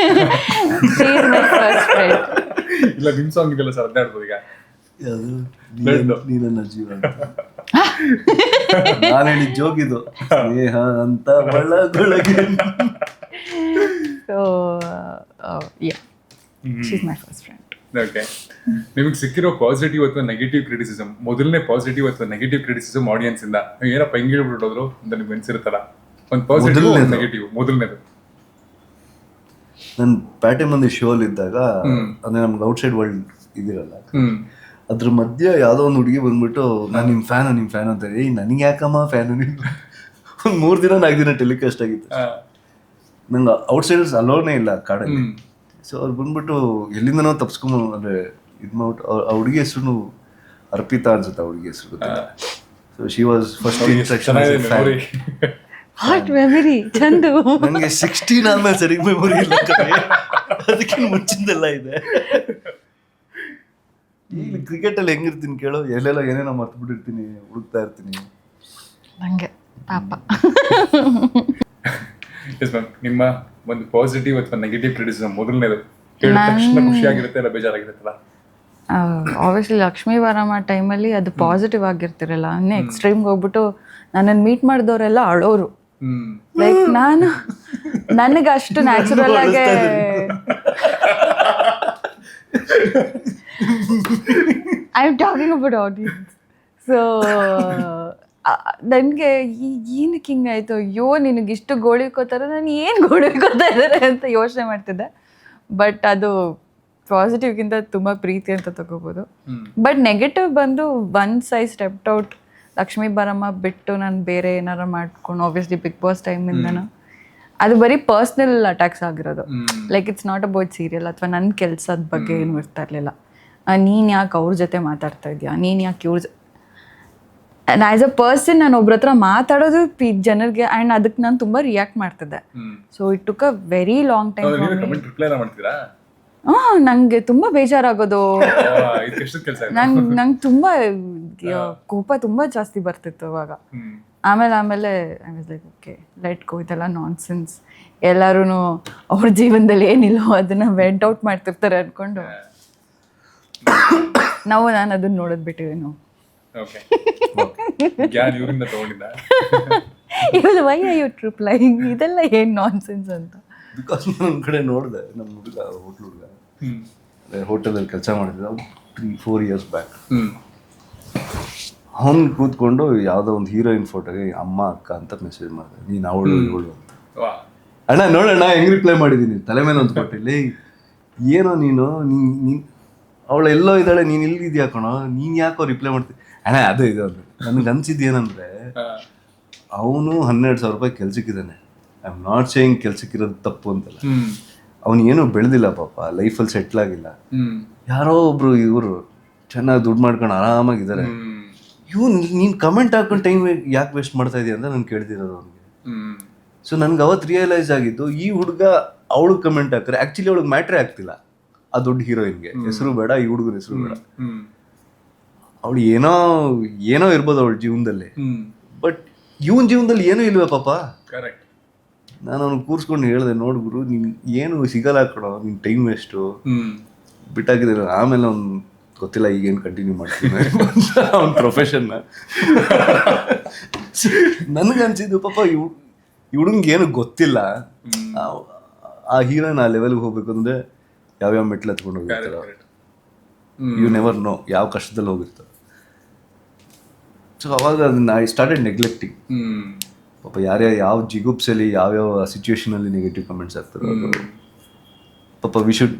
my first friend. ಇಲ್ಲ ನಿಮ್ಮ ಸಾಂಗ್ ಇದೆಲ್ಲ ಸರ್ ಅದಾಡ್ಬೋದು ಈಗ. ನೀನನ್ನ ಜೀವ ನಾನು ಹೇಳಿ ಜೋಗಿದು ಸ್ನೇಹ ಅಂತ ಒಳಗೊಳಗೆ. So yeah, she's my first friend. Okay. ನಿಮಗೆ ಸಿಕ್ಕಿರೋ ಪಾಸಿಟಿವ್ ಅಥವಾ ನೆಗೆಟಿವ್ ಕ್ರಿಟಿಸಿಸಮ್, ಮೊದಲನೇ ಪಾಸಿಟಿವ್ ಅಥವಾ ನೆಗೆಟಿವ್ ಕ್ರಿಟಿಸಿಸಮ್ ಆಡಿಯನ್ಸ್ ಇಂದ ಏನಪ್ಪ ಹಿಂಗೆ ಹೇಳ್ಬಿಟ್ಟೋದ್ರು ಅಂತ ನಿಮ್ಗೆ ಅನ್ಸಿರುತ್ತಲ್ಲ, ಒಂದು ಪಾಸಿಟಿವ್ ಒಂದು ನೆಗೆಟಿವ್? ಮೊದಲನೇದು ನನ್ನ ಪ್ಯಾಟೆ ಮಂದಿ ಶೋ ಅಲ್ಲಿ ಇದ್ದಾಗ, ಅಂದ್ರೆ ನಮ್ಗೆ ಔಟ್ಸೈಡ್ ವರ್ಲ್ಡ್ ಇದಿರಲ್ಲ, ಅದ್ರ ಮಧ್ಯೆ ಯಾವ್ದೋ ಒಂದು ಹುಡುಗಿ ಬಂದ್ಬಿಟ್ಟು ನಾನು ನಿಮ್ ಫ್ಯಾನ್ ಅಂತ. ನನಗೆ ಯಾಕಮ್ಮ ಫ್ಯಾನ್? ಒಂದು 3 ದಿನ 4 ದಿನ ಟೆಲಿಕಾಸ್ಟ್ ಆಗಿತ್ತು. ನಂಗೆ ಔಟ್ಸೈಡರ್ಸ್ ಅಲೋನೇ ಇಲ್ಲ ಕಾಡಲ್ಲಿ. ಸೊ ಅವ್ರು ಬಂದ್ಬಿಟ್ಟು ಎಲ್ಲಿಂದನೋ ತಪ್ಸ್ಕೊಂಬ ಅಂದ್ರೆ ಇದು ಮಾಡ್ಬಿಟ್ಟು, ಆ ಹುಡುಗಿ ಹೆಸರು ಅರ್ಪಿತಾ ಅನ್ಸುತ್ತೆ, ಆ ಹುಡುಗಿ ಹೆಸರು. So she was first interaction. Hot memory Chandu. ನನಗೆ 16 ಆದ್ಮೇಲೆ ಸರಿ ಮೆಮೊರಿ ಇಲ್ಲ, ಅದಕ್ಕೆ ಮುಂಚಿಂದೆಲ್ಲ ಇದೆ. ಈಗ ಕ್ರಿಕೆಟಲ್ಲಿ ಹೆಂಗಿರ್ತೀನಿ ಕೇಳೋ, ಎಲ್ಲೆಲ್ಲ ಏನೇನೋ ಮರ್ತು ಬಿಟ್ಟಿರ್ತೀನಿ, ಹುಡುಕ್ತಾ ಇರ್ತೀನಿ. ನಂಗೆ ಪಾಪ. ನಿಮ್ಮ ಒಂದು ಪಾಸಿಟಿವ್ ಅಥವಾ ನೆಗೆಟಿವ್ ಕ್ರಿಟಿಸಿಸಮ್ ಮೊದಲನೇದು ಕೇಳಿದ ತಕ್ಷಣ ಖುಷಿಯಾಗಿರುತ್ತೆ ಇಲ್ಲ ಬೇಜಾರಾಗಿರುತ್ತಲ್ಲ? ಆಬ್ವಿಯಸ್ಲಿ ಲಕ್ಷ್ಮೀ ವರಮ್ಮ ಟೈಮಲ್ಲಿ ಅದು ಪಾಸಿಟಿವ್ ಆಗಿರ್ತಿರಲ್ಲ. ಅನ್ನೇ ಎಕ್ಸ್ಟ್ರೀಮ್ಗೆ ಹೋಗ್ಬಿಟ್ಟು ನನ್ನನ್ನು ಮೀಟ್ ಮಾಡಿದವರೆಲ್ಲ ಅಳೋರು. ಲೈಕ್ ನಾನು ನನಗೆ ಅಷ್ಟು ನ್ಯಾಚುರಲ್ ಆಗಿ I am talking about audience. So ನನಗೆ ಏನಕ್ಕೆ ಹಿಂಗಾಯ್ತು, ಅಯ್ಯೋ ನಿನಗಿಷ್ಟು ಗೋಳಿಕೋತಾರೆ, ನಾನು ಏನು ಗೋಳಿಕೋತಾ ಇದ್ದಾರೆ ಅಂತ ಯೋಚನೆ ಮಾಡ್ತಿದ್ದೆ. ಬಟ್ ಅದು ಪಾಸಿಟಿವ್ಗಿಂತ ತುಂಬ ಪ್ರೀತಿ ಅಂತ ತಗೋಬೋದು. ಬಟ್ ನೆಗೆಟಿವ್ ಬಂದು once I stepped out Lakshmi Baramma ಬಿಟ್ಟು ನಾನು ಬೇರೆ ಏನಾರ ಮಾಡ್ಕೊಂಡು ಆಬ್ವಿಯಸ್ಲಿ ಬಿಗ್ ಬಾಸ್ ಟೈಮಿಂದನೂ ಅದು ಬರೀ ಪರ್ಸ್ನಲ್ ಅಟ್ಯಾಕ್ಸ್ ಆಗಿರೋದು. Like it's not about serial ಅಥವಾ ನನ್ನ ಕೆಲಸದ ಬಗ್ಗೆ ಏನು ಇರ್ತಾ ಇರಲಿಲ್ಲ. ನೀನು ಯಾಕೆ ಅವ್ರ ಜೊತೆ ಮಾತಾಡ್ತಾ ಇದೆಯಾ, ನೀನು ಯಾಕೆ ಇವ್ರ ಆ್ಯಸ್ ಅ ಪರ್ಸನ್ ನಾನು ಒಬ್ರ ಹತ್ರ ಮಾತಾಡೋದು ಜನರಿಗೆ ಆ್ಯಂಡ್ ಅದಕ್ಕೆ ನಾನು ತುಂಬ ರಿಯಾಕ್ಟ್ ಮಾಡ್ತಿದ್ದೆ. So it took a very long time. ನಂಗೆ ತುಂಬ ಬೇಜಾರಾಗೋದು, ನಂಗೆ ತುಂಬ ಕೋಪ ತುಂಬ ಜಾಸ್ತಿ ಬರ್ತಿತ್ತು ಅವಾಗ. ಆಮೇಲೆ I was like okay let go, ಇದೆಲ್ಲ ನಾನ್ ಸೆನ್ಸ್, ಎಲ್ಲರೂ ಅವ್ರ ಜೀವನದಲ್ಲಿ ಏನಿಲ್ಲೋ ಅದನ್ನ ವೆಂಟ್ ಔಟ್ ಮಾಡ್ತಿರ್ತಾರೆ ಅನ್ಕೊಂಡು ನಾನು ಅದನ್ನ ನೋಡೋದು ಬಿಟ್ಟಿವಿ ನಾವು. ಇವಾಗ ವೈ ಆರ್ ಯು ರಿಪ್ಲೈಯಿಂಗ್, ಇದೆಲ್ಲ ಏನು ನಾನ್ ಸೆನ್ಸ್ ಅಂತ. ಬಿಕಾಸ್ ನನ್ನ ಕಡೆ ನೋಡಿದೆ, ನಮ್ಮ ಹುಡುಗ ಹೋಟೆಲಲ್ಲಿ ಕೆಲಸ ಮಾಡ್ತಿದ್ದ 3-4 years ಬ್ಯಾಕ್. ಅವ್ನು ಕೂತ್ಕೊಂಡು ಯಾವುದೋ ಒಂದು ಹೀರೋಯಿನ್ ಫೋಟೋಗೆ ಅಮ್ಮ ಅಕ್ಕ ಅಂತ ಮೆಸೇಜ್ ಮಾಡಿದೆ, ನೀನು ಅವಳು ಇವಳು ಅಂತ. ಅಣ್ಣ ನೋಡೋಣ ಹೆಂಗೆ ರಿಪ್ಲೈ ಮಾಡಿದ್ದೀನಿ, ತಲೆ ಮೇಲೆ ಒಂದು ಕೊಟ್ಟಿಲ್ಲ. ಏನೋ ನೀನು ಅವಳು ಎಲ್ಲೋ ಇದ್ದಾಳೆ, ನೀನು ಇಲ್ಲಿದ್ಯಾ ಕಣೋ, ನೀನು ಯಾಕೋ ರಿಪ್ಲೈ ಮಾಡ್ತೀನಿ. ಅಣ್ಣ ಅದು ಇದು ಅಂದ್ರೆ ನನಗೆ ಅನ್ಸಿದ್ದು ಏನಂದರೆ, ಅವನು 12,000 ರೂಪಾಯಿ ಕೆಲ್ಸಕ್ಕಿದ್ದಾನೆ. ಐ ಆಮ್ ನಾಟ್ ಸೇಯಿಂಗ್ ಕೆಲ್ಸಕ್ಕಿರೋದು ತಪ್ಪು ಅಂತಲ್ಲ, ಅವನು ಏನೂ ಬೆಳೆದಿಲ್ಲ ಪಾಪ, ಲೈಫಲ್ಲಿ ಸೆಟ್ಲ್ ಆಗಿಲ್ಲ. ಯಾರೋ ಒಬ್ರು ಇವರು ಚೆನ್ನಾಗಿ ದುಡ್ಡು ಮಾಡ್ಕೊಂಡು ಆರಾಮಾಗಿದ್ದಾರೆ. ನೀನು ಕಮೆಂಟ್ ಹಾಕೊಂಡು ಟೈಮ್ ಯಾಕೆ ವೇಸ್ಟ್ ಮಾಡ್ತಾ ಇದೀಯ ಅಂತ ನಾನು ಕೇಳ್ತಿರೋದು ಅವ್ನಿಗೆ. ಸೊ ನನ್ಗೆ ಅವತ್ತು ರಿಯಲೈಸ್ ಆಗಿದ್ದು, ಈ ಹುಡುಗ ಅವಳು ಕಮೆಂಟ್ ಹಾಕ್ರೆ ಆ್ಯಕ್ಚುಲಿ ಅವಳಿಗೆ ಮ್ಯಾಟ್ರೇ ಆಗ್ತಿಲ್ಲ. ಆ ದೊಡ್ಡ ಹೀರೋಯಿನ್ಗೆ ಹೆಸರು ಬೇಡ, ಈ ಹುಡುಗನ ಹೆಸರು ಬೇಡ. ಅವಳು ಏನೋ ಇರ್ಬೋದು ಅವಳ ಜೀವನದಲ್ಲಿ, ಬಟ್ ಇವನ್ ಜೀವನದಲ್ಲಿ ಏನೂ ಇಲ್ವೇ ಪಾಪ. ನಾನು ಅವ್ನಿಗೆ ಕೂರಿಸ್ಕೊಂಡು ಹೇಳಿದೆ, ನೋಡು ಗುರು, ನೀನು ಏನು ಸಿಗಲ್ಲ ಕಣೋ, ನಿನ್ನ ಟೈಮ್ ವೇಸ್ಟು ಬಿಟ್ಟಾಕಿದ್ರೆ. ಆಮೇಲೆ ಅವ್ನು ಗೊತ್ತಿಲ್ಲ ಈಗೇನು ಕಂಟಿನ್ಯೂ ಮಾಡ್ತೀನಿ ಅವ್ನ ಪ್ರೊಫೆಷನ್ನ. ನನಗನ್ಸಿದ್ದು ಪಾಪ ಈ ಹುಡುಗಂಗೆ ಏನು ಗೊತ್ತಿಲ್ಲ. ಆ ಹೀರೋಯಿನ್ ಆ ಲೆವೆಲ್ಗೆ ಹೋಗ್ಬೇಕು ಅಂದರೆ ಯಾವ್ಯಾವ ಮೆಟ್ಲು ಹತ್ಕೊಂಡು ಹೋಗಿರ್ತಾರೆ, ಯು ನೆವರ್ ನೋ ಯಾವ ಕಷ್ಟದಲ್ಲಿ ಹೋಗಿರ್ತಾರೆ. ಸೊ ಅವಾಗ ಅದನ್ನ ಐ ಸ್ಟಾರ್ಟೆಡ್ ನೆಗ್ಲೆಕ್ಟಿಂಗ್. ಪಾಪ ಯಾವ ಜಿಗುಪ್ಸಲ್ಲಿ ಯಾವ್ಯಾವ ಸಿಚುವೇಶನಲ್ಲಿ ನೆಗೆಟಿವ್ ಕಮೆಂಟ್ಸ್ ಆಗ್ತಾರೆ, ಅದು ಪಾಪ ವಿ ಶುಡ್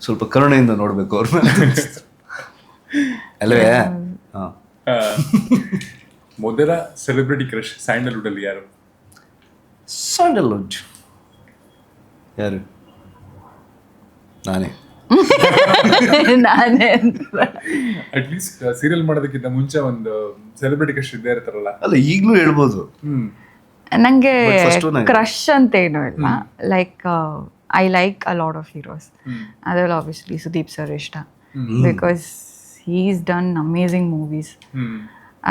ಸ್ವಲ್ಪ ಕರುಣೆಯಿಂದ ನೋಡಬೇಕು ಅವ್ರನ್ನ, ಅಲ್ಲವೇ? ಹಾಂ. ಮೊದಲ ಸೆಲೆಬ್ರಿಟಿ ಕ್ರಶ್ ಸ್ಯಾಂಡಲ್ವುಡ್ ಅಲ್ಲಿ ಯಾರು? ಸ್ಯಾಂಡಲ್ವುಡ್ ಯಾರು? ನಾನೇ ಅಟ್ಲೀಸ್ಟ್ ಸೀರಿಯಲ್ ಮಾಡೋದಕ್ಕಿಂತ ಮುಂಚೆ ಒಂದು ಸೆಲೆಬ್ರಿಟಿ ಕ್ರಶ್ ಇದ್ದೇ ಇರ್ತಾರಲ್ಲ. ಅಲ್ಲ, ಈಗಲೂ ಹೇಳ್ಬೋದು. ನಂಗೆ ಕ್ರಶ್ ಅಂತ ಏನೂ ಇಲ್ಲ. Like I like a lot of heroes. ಅದರಲ್ಲಿ ಆಬ್ವಿಯಸ್ಲಿ ಸುದೀಪ್ ಸರ್ ಇಷ್ಟ, because he is done amazing movies.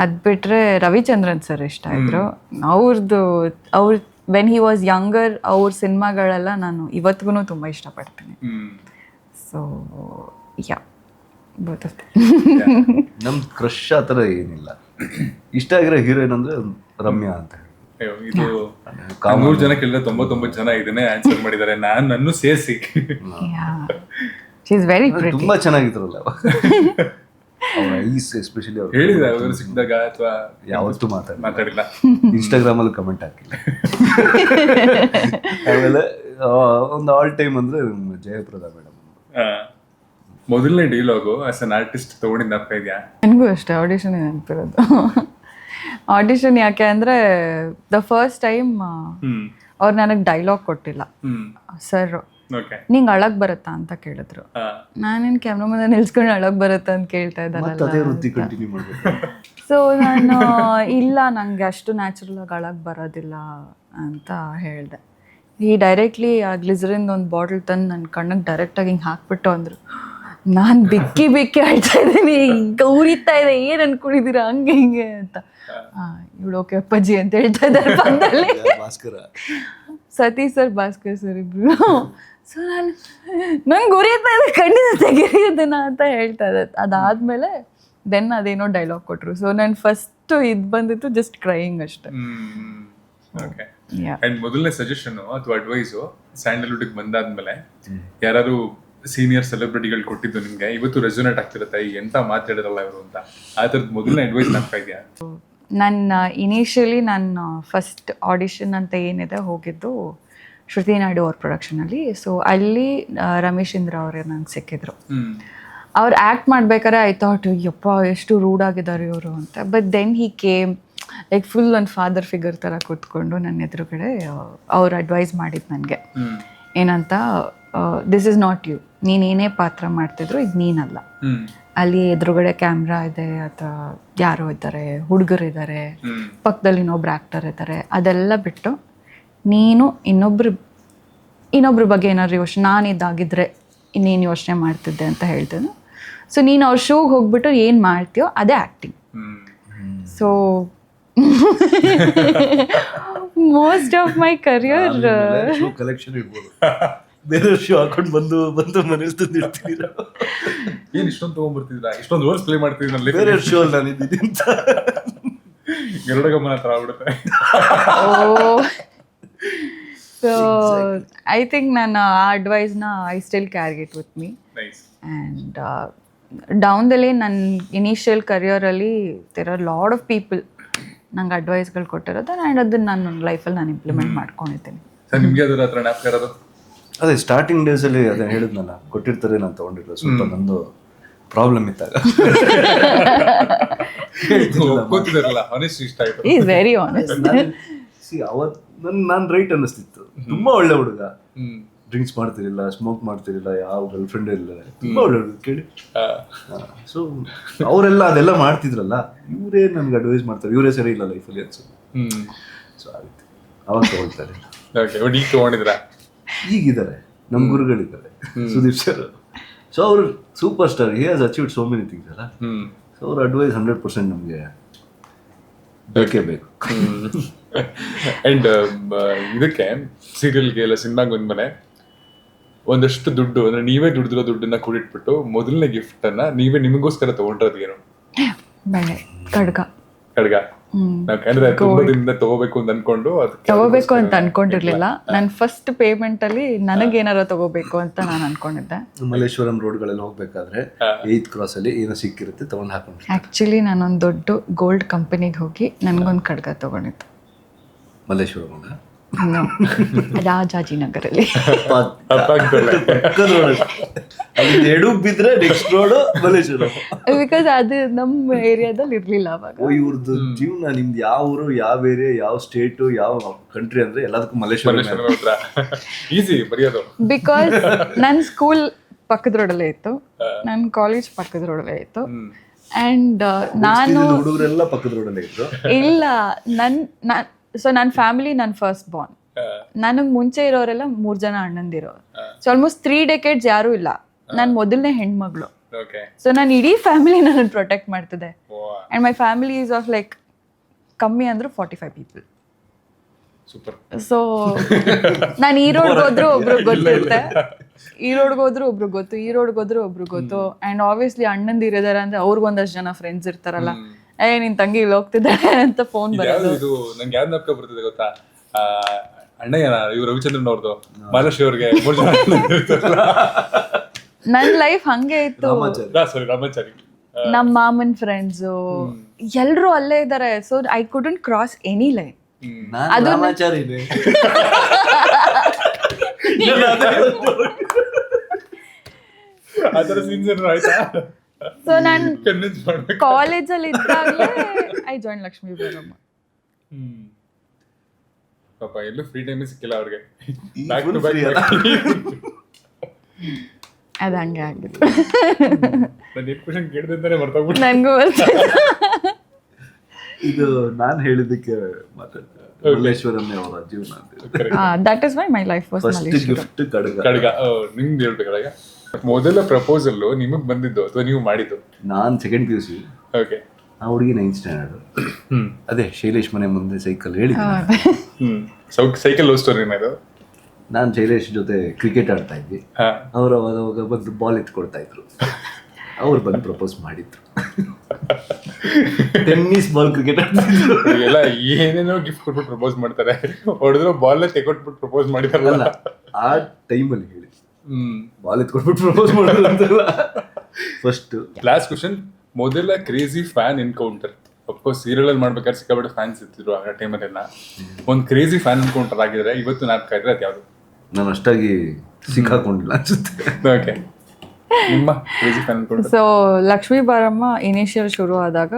ಅದು ಬಿಟ್ಟರೆ ರವಿಚಂದ್ರನ್ ಸರ್ ಇಷ್ಟ ಇದ್ರು. ಅವ್ರ ವೆನ್ ಹಿ ವಾಸ್ ಯಂಗರ್ ಅವ್ರ ಸಿನಿಮಾಗಳೆಲ್ಲ ನಾನು ಇವತ್ತಿಗೂ ತುಂಬ ಇಷ್ಟಪಡ್ತೀನಿ. ಸೊ ಯಾ, ಬೋತ್ ಆಫ್ ನಮ್ ಕ್ರಶ್ ಆ ಥರ ಏನಿಲ್ಲ. ಇಷ್ಟ ಆಗಿರೋ ಹೀರೋಯಿನ್ ಅಂದರೆ ರಮ್ಯಾ ಅಂತ. ಇದು 100 ಜನ ಕೇಳಿದ್ರೆ 99 ಜನ ಇದನ್ನೇ ಆನ್ಸರ್ ಮಾಡಿದ್ದಾರೆ, ನನ್ನೂ ಸೇರಿಸಿ. ತುಂಬಾ ಚೆನ್ನಾಗಿದ್ರಲ್ಲ ಐಸ್, ಎಸ್ಪೆಷಲಿ ಹೇಳಿದ ಅವರು ಸಿಕ್ಕಿದಾಗ ಅಥವಾ ಯಾವತ್ತೂ ಮಾತಾಡಿಲ್ಲ. ಇನ್ಸ್ಟಾಗ್ರಾಮ್ ಅಲ್ಲಿ ಕಮೆಂಟ್ ಹಾಕಿಲ್ಲ. ಆಮೇಲೆ ಒಂದು ಆಲ್ ಟೈಮ್ ಅಂದ್ರೆ ಜಯಪ್ರದಾ ಮೇಡಮ್. ಮೊದಲನೇ ಡೈಲಾಗು ಆಸ್ ಅನ್ ಆರ್ಟಿಸ್ಟ್ ತಗೊಂಡಿದ್ದ ನೆನಪ ಇದೆಯಾ? ನನಗೂ ಅಷ್ಟೇ ಆಡಿಷನ್ ನೆನಪಿರೋದು. ಆಡಿಷನ್ ಯಾಕೆ ಅಂದರೆ ದ ಫಸ್ಟ್ ಟೈಮ್ ಅವ್ರು ನನಗೆ ಡೈಲಾಗ್ ಕೊಟ್ಟಿಲ್ಲ. ಸರ್ ನಿಂಗೆ ಅಳಗ್ ಬರುತ್ತಾ ಅಂತ ಕೇಳಿದ್ರು. ನಾನೇನು ಕ್ಯಾಮ್ರಾ ಮುಂದೆ ನಿಲ್ಸ್ಕೊಂಡು ಅಳಗ್ ಬರುತ್ತಾ ಅಂತ ಕೇಳ್ತಾ ಇದ್ದಾರಲ್ಲ. ಸೊ ನಾನು ಇಲ್ಲ, ನಂಗೆ ಅಷ್ಟು ನ್ಯಾಚುರಲ್ ಆಗಿ ಅಳಗ್ ಬರೋದಿಲ್ಲ ಅಂತ ಹೇಳಿದೆ. ಈ ಡೈರೆಕ್ಟ್ಲಿ ಆ ಗ್ಲಿಸರಿನ್ ಒಂದು ಬಾಟಲ್ ತಂದು ನನ್ನ ಕಣ್ಣಿಗೆ ಡೈರೆಕ್ಟಾಗಿ ಹಿಂಗೆ ಹಾಕ್ಬಿಟ್ಟು ಅಂದರು. ನಾನು ಬಿಕ್ಕಿ ಆಡ್ತಾ ಇದ್ದೀನಿ, ಹಿಂಗೆ ಉರಿತಾ ಇದೆ, ಏನು ಅನ್ಕೊಂಡಿದ್ದೀರಾ ಹಂಗೆ ಹಿಂಗೆ ಅಂತ. ಇವಳು ಓಕೆ ಅಪ್ಪಾಜಿ ಅಂತ ಹೇಳ್ತಾ ಇದ್ದಾರೆ ಪಕ್ಕದಲ್ಲಿ. ಸತೀಶ್ ಸರ್, ಭಾಸ್ಕರ್ ಸರ್ ಇಬ್ರು. ಸೊ ನಂಗೆ ಉರಿತಾ ಇದೆ, ಕಣ್ಣಿನ ತೆಗೀರಿ ಅದನ್ನ ಅಂತ ಹೇಳ್ತಾ ಇದ್ದೆ. ಅದಾದ್ಮೇಲೆ ದೆನ್ ಅದೇನೋ ಡೈಲಾಗ್ ಕೊಟ್ರು. ಸೊ ನಾನು ಫಸ್ಟ್ ಇದು ಬಂದಿತ್ತು ಜಸ್ಟ್ ಕ್ರೈಯಿಂಗ್ ಅಷ್ಟೇ. ಅಂಡ್ ಮೊದಲನೇ ಸಜೆಷನ್ ಅಥವಾ ಅಡ್ವೈಸು ಸ್ಯಾಂಡಲ್ವುಡ್ಗೆ ಬಂದಾದ್ಮೇಲೆ ಯಾರು ಸೀನಿಯರ್ ಸೆಲೆಬ್ರಿಟಿಗಳು ಕೊಟ್ಟಿದ್ದು ನಿಮ್ಗೆ ಇವತ್ತು ರೆಸೊನೇಟ್ ಆಗ್ತಿರುತ್ತೆ, ಎಂತ ಮಾತಾಡಿರಲ್ಲ ಇವರು ಅಂತ, ಆ ಥರದ್ದು ಮೊದಲನೇ ಅಡ್ವೈಸ್ ಆಗ್ತಾ ಇದೆಯಾ? ನನ್ನ ಇನಿಷಿಯಲಿ ನಾನು ಫಸ್ಟ್ ಆಡಿಷನ್ ಅಂತ ಏನಿದೆ ಹೋಗಿದ್ದು ಶ್ರುತಿ ನಾಯ್ಡು ಅವ್ರ ಪ್ರೊಡಕ್ಷನಲ್ಲಿ. ಸೊ ಅಲ್ಲಿ ರಮೇಶ್ ಇಂದ್ರ ಅವರೇ ನಂಗೆ ಸಿಕ್ಕಿದ್ರು. ಅವ್ರು ಆ್ಯಕ್ಟ್ ಮಾಡ್ಬೇಕಾದ್ರೆ ಐ ಥಾಟ್ ಯಪ್ಪ ಎಷ್ಟು ರೂಡ್ ಆಗಿದ್ದಾರೆ ಇವರು ಅಂತ. But then he came like full ಒಂದು ಫಾದರ್ ಫಿಗರ್ ಥರ ಕೂತ್ಕೊಂಡು ನನ್ನ ಎದುರುಗಡೆ ಅವ್ರು ಅಡ್ವೈಸ್ ಮಾಡಿದ್ದು ನನಗೆ ಏನಂತ, ದಿಸ್ ಇಸ್ ನಾಟ್ ಯು, ನೀನೇನೇ ಪಾತ್ರ ಮಾಡ್ತಿದ್ರು ಇದು ನೀನಲ್ಲ. ಅಲ್ಲಿ ಎದುರುಗಡೆ ಕ್ಯಾಮ್ರಾ ಇದೆ ಅಥವಾ ಯಾರೋ ಇದ್ದಾರೆ, ಹುಡುಗರಿದ್ದಾರೆ, ಪಕ್ಕದಲ್ಲಿ ಇನ್ನೊಬ್ರು ಆ್ಯಕ್ಟರ್ ಇದ್ದಾರೆ, ಅದೆಲ್ಲ ಬಿಟ್ಟು ನೀನು ಇನ್ನೊಬ್ರ ಬಗ್ಗೆ ಏನಾದ್ರು ಯೋಚನೆ, ನಾನು ಇದಾಗಿದ್ರೆ ಇನ್ನೇನು ಯೋಚನೆ ಮಾಡ್ತಿದ್ದೆ ಅಂತ ಹೇಳ್ತೇನೆ. ಸೊ ನೀನು ಅವ್ರ ಶೋಗೆ ಹೋಗ್ಬಿಟ್ಟು ಏನು ಮಾಡ್ತೀಯೋ ಅದೇ acting. So most of my career collection ಇರ್ಬೋದು, ಬೇರೆ ಶೋ ಹಾಕೊಂಡು ಬಂದು ಮನೇಲಿ ತಂದಿರ್ತೀನಿ. ಏನ್ ಇಷ್ಟೊಂದು ತಗೊಂಡ್ಬರ್ತಿದ್ರ, ಇಷ್ಟೊಂದು ರೋಲ್ಸ್ ಪ್ಲೇ ಮಾಡ್ತಿದ್ರಲ್ಲಿ ಬೇರೆ ಶೋ ಅಲ್ಲಿ ನಾನು ಇದ್ದೀನಿ ಅಂತ ಗರುಡಗಮನ ಹತ್ರ ಆಗ್ಬಿಡುತ್ತೆ. ಸೊ ಐ ಥಿಂಕ್ ನಾನು ಆ ಅಡ್ವೈಸ್ನ I still carry it with me. And ಡೌನ್ದಲ್ಲಿ ನನ್ನ ಇನಿಷಿಯಲ್ ಕರಿಯರಲ್ಲಿ there are lot of people ನಂಗೆ ಅಡ್ವೈಸ್ಗಳು ಕೊಟ್ಟಿರೋದು, ಆ್ಯಂಡ್ ಅದನ್ನು ನಾನು ಲೈಫಲ್ಲಿ ನಾನು ಇಂಪ್ಲಿಮೆಂಟ್ ಮಾಡ್ಕೊಂಡಿದ್ದೀನಿ. ಸರ್ ನಿಮಗೆ ಅದರ ಹತ್ರ ಜ್ಞಾಪಕ ಇರೋದು? ಅದೇ ಸ್ಟಾರ್ಟಿಂಗ್ ಡೇಸಲ್ಲಿ ಅದೇ ಹೇಳಿದ್ನಲ್ಲ, ಕೊಟ್ಟಿರ್ತಾರೆ ನಾನು ತೊಗೊಂಡಿಲ್ಲ, ಸ್ವಲ್ಪ ನಂದು ಪ್ರಾಬ್ಲಮ್ ಇದ್ದಾಗ ಗೊತ್ತಿದಾರಲ್ಲ, ಆನೆಸ್ಟ್ ಇಷ್ಟ ಆಯ್ತು. Is very honest. ಅವತ್ತು ನಾನು ರೈಟ್ ಅನ್ನಿಸ್ತಿತ್ತು. ತುಂಬಾ ಒಳ್ಳೆ ಹುಡುಗ, ಡ್ರಿಂಕ್ಸ್ ಮಾಡ್ತಿರ್ಲಿಲ್ಲ, ಸ್ಮೋಕ್ ಮಾಡ್ತಿರ್ಲಿಲ್ಲ, ಯಾವ ಗರ್ಲ್ ಫ್ರೆಂಡ್ ಇಲ್ಲ, ತುಂಬಾ ಒಳ್ಳೆ ಹುಡುಗ ಕೇಳಿ. ಸೊ ಅವರೆಲ್ಲ ಅದೆಲ್ಲ ಮಾಡ್ತಿದ್ರಲ್ಲ, ಇವರೇ ನನ್ಗೆ ಅಡ್ವೈಸ್ ಮಾಡ್ತಾರೆ, ಇವರೇ ಸರಿ ಇಲ್ಲ ಲೈಫಲ್ಲಿ ಅನ್ಸು. ಸೊ ಆಗುತ್ತೆ ಅವಾಗ ತಗೊಳ್ತಾರೆ. ಈಗ ತಗೊಂಡಿದ್ರ? ಈಗಿದ್ದಾರೆ ನಮ್ಮ ಗುರುಗಳಿದ್ದಾರೆ, ಸುದೀಪ್ ಸರ್. ಸೊ ಅವರು super star, he has achieved so many things ಅಲ್ಲ. ಸೊ ಅವ್ರ ಅಡ್ವೈಸ್ 100% ನಮಗೆ ಬೇಕೇ ಬೇಕು. ಅಂಡ್ ಇದಕ್ಕೆ ಸೀರಿಯಲ್ಗೆ ಎಲ್ಲ ಸಿನಿಮಾಗೆ ಬಂದ್ಮೇಲೆ ಒಂದಷ್ಟು ದುಡ್ಡು ಅಂದ್ರೆ ನೀವೇ ದುಡ್ದಿರೋ ದುಡ್ಡನ್ನ ಕೂಡಿಟ್ಬಿಟ್ಟು ಮೊದಲನೇ ಗಿಫ್ಟ್ ಅನ್ನ ನೀವೇ ನಿಮಗೋಸ್ಕರ ತಗೊಂಡ್ರದ್ ಏನು? ಬೆಳೆ ಖಡ್ಗ. ಯಾಕಂದ್ರೆ ತುಂಬಾ ದಿನದಿಂದ ತಗೋಬೇಕು ಅಂತ ಅನ್ಕೊಂಡಿರ್ಲಿಲ್ಲ. ನನ್ನ ಫಸ್ಟ್ ಪೇಮೆಂಟ್ ಅಲ್ಲಿ ನನಗೇನಾರ ತಗೋಬೇಕು ಅಂತ ನಾನು ಅನ್ಕೊಂಡಿದ್ದೆ. ಮಲ್ಲೇಶ್ವರಂ ರೋಡ್ಗಳಲ್ಲಿ ಹೋಗ್ಬೇಕಾದ್ರೆ 8th ಕ್ರಾಸ್ ಅಲ್ಲಿ ಏನೋ ಸಿಕ್ಕಿರುತ್ತೆ ತಗೊಂಡ್ ಹಾಕೊಂಡು. ಆಕ್ಚುಲಿ ನಾನೊಂದು ದೊಡ್ಡ ಗೋಲ್ಡ್ ಕಂಪನಿಗೆ ಹೋಗಿ ನನ್ಗೊಂದು ಖಡ್ಗ ತಗೊಂಡಿದ್ದು. ಮಲ್ಲೇಶ್ವರಂ ರಾಜಾಜಿನಗರಲ್ಲಿ. ಎಡು ಬಿದ್ರೆ ನೆಕ್ಸ್ಟ್ ರೋಡ್ ಮಲ್ಲೇಶ್ವರಂ. ಬಿಕಾಸ್ ಅದು ನಮ್ಮ ಏರಿಯಾದಲ್ಲಿ ಇರ್ಲಿಲ್ಲ ಅವಾಗ. ಇವ್ರದ್ದು ಜೀವನ, ನಿಮ್ದು ಯಾವ ಊರು, ಯಾವ ಏರಿಯಾ, ಯಾವ ಸ್ಟೇಟ್, ಯಾವ ಕಂಟ್ರಿ ಅಂದ್ರೆ ಎಲ್ಲದಕ್ಕೂ ಮಲ್ಲೇಶ್ವರಂ ಈಸಿ ಬರೆಯೋದು. ಬಿಕಾಸ್ ನನ್ನ ಸ್ಕೂಲ್ ಪಕ್ಕದ ರೋಡಲ್ಲೇ ಇತ್ತು, ನನ್ನ ಕಾಲೇಜ್ ಪಕ್ಕದ ರೋಡಲ್ಲೇ ಇತ್ತು. ಅಂಡ್ ನಾನು ಹುಡುಗರೆಲ್ಲ ಪಕ್ಕದ ರೋಡಲ್ಲೇ ಇತ್ತು. ಇಲ್ಲ, ಸೊ ನನ್ನ ಫ್ಯಾಮಿಲಿ ನನ್ನ ಫಸ್ಟ್ ಬಾರ್ನ್. ನನಗೆ ಮುಂಚೆ ಇರೋರೆಲ್ಲ 3 ಜನ ಅಣ್ಣಂದಿರೋರು. ಸೊ ಆಲ್ಮೋಸ್ಟ್ 3 decades ಯಾರೂ ಇಲ್ಲ. ನಾನು ಮೊದಲನೇ ಹೆಣ್ಮಗಳು. ಸೊ ನಾನು ಇಡೀ ಫ್ಯಾಮಿಲಿ ನನ್ನ ಪ್ರೊಟೆಕ್ಟ್ ಮಾಡ್ತಿದ್ದೆ. And my family is of like ಕಮ್ಮಿ ಅಂದ್ರೆ 45 ಪೀಪಲ್. ಸೊ ನಾನು ಈ ರೋಡ್ಗೆ ಹೋದ್ರು ಒಬ್ರು ಗೊತ್ತಿರುತ್ತೆ, ಈ ರೋಡ್ಗೆ ಹೋದ್ರು ಒಬ್ರು ಗೊತ್ತು, ಈ ರೋಡ್ಗೆ ಹೋದ್ರು ಒಬ್ರು ಗೊತ್ತು. ಅಂಡ್ ಆಬ್ವಿಯಸ್ಲಿ ಅಣ್ಣಂದು ಇರೋದಾರ ಅಂದ್ರೆ ಅವ್ರಿಗೊಂದಷ್ಟು ಜನ ಫ್ರೆಂಡ್ಸ್ ಇರ್ತಾರಲ್ಲ, ನಿನ್ ತಂಗಿ ಇಲ್ಲಿ ಹೋಗ್ತಿದ್ದಾಳೆ ಅಂತ ಫೋನ್ ಬರೋದು. ನಂಗೆ ಯಾವ್ದು ನಪ್ಕ ಬರ್ತದೆ ಗೊತ್ತಾ, ಅಣ್ಣಯ್ಯ ಇವ್ರು ರವಿಚಂದ್ರನ್ ಅವ್ರದ್ದು ಮಹಾಲಕ್ಷ್ಮಿ ಅವ್ರಿಗೆ ನನ್ ಲೈಫ್ ಹಂಗೆ ಇತ್ತು. ರಾಮಾಚಾರಿ ನಮ್ಮ ಮಾಮನ್ ಫ್ರೆಂಡ್ಸು ಎಲ್ರು ಅಲ್ಲೇ ಇದ್ದಾರೆ. So I couldn't cross any line. ಅದು ಸೊ ನಾನು ಕಾಲೇಜಲ್ಲಿ ಇದ್ದಾಗಲೇ ಐ ಜಾಯಿನ್ ಲಕ್ಷ್ಮೀ ಬೇಗಮ್ಮ. ಪಾಪ ಎಲ್ಲೂ ಫ್ರೀ ಟೈಮ್ ಸಿಕ್ಕಿಲ್ಲ ಅವ್ರಿಗೆ. ಅದು ಹಂಗೆ ಆಗಿತ್ತು. ನನಗೂ ಇದು ನಾನು ಹೇಳಿದ್ದಕ್ಕೆ ಮಲ್ಲೇಶ್ವರಂ ಅವರ ಜೀವನ. That is why my life was Malleshwaram. ಖಡ್ಗ ನಿಮ್ದು ಹೇಳ್ಬೇಕಾದಾಗ ಮೊದಲ ಪ್ರಪೋಸಲ್ ನಿಮಗ್ ಬಂದಿದ್ದು ಅಥವಾ ನೀವು ಮಾಡಿದ್ದು? ನಾನು ಸೆಕೆಂಡ್ PUC. ಓಕೆ. ಆ ಹುಡುಗಿ 9th ಸ್ಟ್ಯಾಂಡರ್ಡ್. ಅದೇ ಶೈಲೇಶ್ ಮನೆ ಮುಂದೆ ಸೈಕಲ್ ಹೇಳಿ ಸೈಕಲ್ ಲವ್ ಸ್ಟೋರಿ ಇದು. ನಾನು ಶೈಲೇಶ್ ಜೊತೆ ಕ್ರಿಕೆಟ್ ಆಡ್ತಾ ಇದ್ವಿ. ಅವ್ರು ಅವಾಗ ಬಂದು ಬಾಲ್ ಎತ್ಕೊಡ್ತಾ ಇದ್ರು. ಅವ್ರು ಬಂದು ಪ್ರಪೋಸ್ ಮಾಡಿದ್ರು. ಟೆನ್ನಿಸ್ ಬಾಲ್ ಕ್ರಿಕೆಟ್ ಆಡ್ತಿದ್ರು. ಎಲ್ಲ ಏನೇನೋ ಗಿಫ್ಟ್ ಕೊಟ್ಬಿಟ್ಟು ಪ್ರಪೋಸ್ ಮಾಡ್ತಾರೆ, ಹೊಡೆದ್ರು ಬಾಲ್ ತೆಗೊಟ್ಬಿಟ್ಟು ಪ್ರಪೋಸ್ ಮಾಡಿದಾರಲ್ಲ. ಆ ಟೈಮಲ್ಲಿ ಹೇಳಿ ಬಾಲ್ ಎತ್ಕೊಟ್ಬಿಟ್ಟು ಪ್ರಪೋಸ್ ಮಾಡಿದ್ರು ಅಂತಲ್ಲ. ಫಸ್ಟ್ ಲಾಸ್ಟ್ ಕ್ವಶನ್, ಮೊದಲ crazy fan encounter. Of course serial ಅಲ್ಲಿ ಮಾಡ್ಬೇಕಾದ್ರೆ ಸಿಕ್ಕಾಬಿಟ್ಟು ಫ್ಯಾನ್ಸ್ ಇರ್ತಿದ್ರು ಆ ಟೈಮಲ್ಲೆಲ್ಲ. ಒಂದು ಕ್ರೇಜಿ ಫ್ಯಾನ್ ಎನ್ಕೌಂಟರ್ ಆಗಿದ್ರೆ ಇವತ್ತು ನಾಲ್ಕು ಅದು ಯಾವುದು? ನಾನು ಅಷ್ಟಾಗಿ ಸಿಕ್ಕಾಕೊಂಡಿಲ್ಲ ಅನ್ಸುತ್ತೆ. ಓಕೆ, ನಿಮ್ಮ ಕ್ರೇಜಿ ಫ್ಯಾನ್ ಕೂಡ ಸೊ ಲಕ್ಷ್ಮೀ ಬಾರಮ್ಮ ಇನಿಷಿಯಲ್ ಶುರು ಆದಾಗ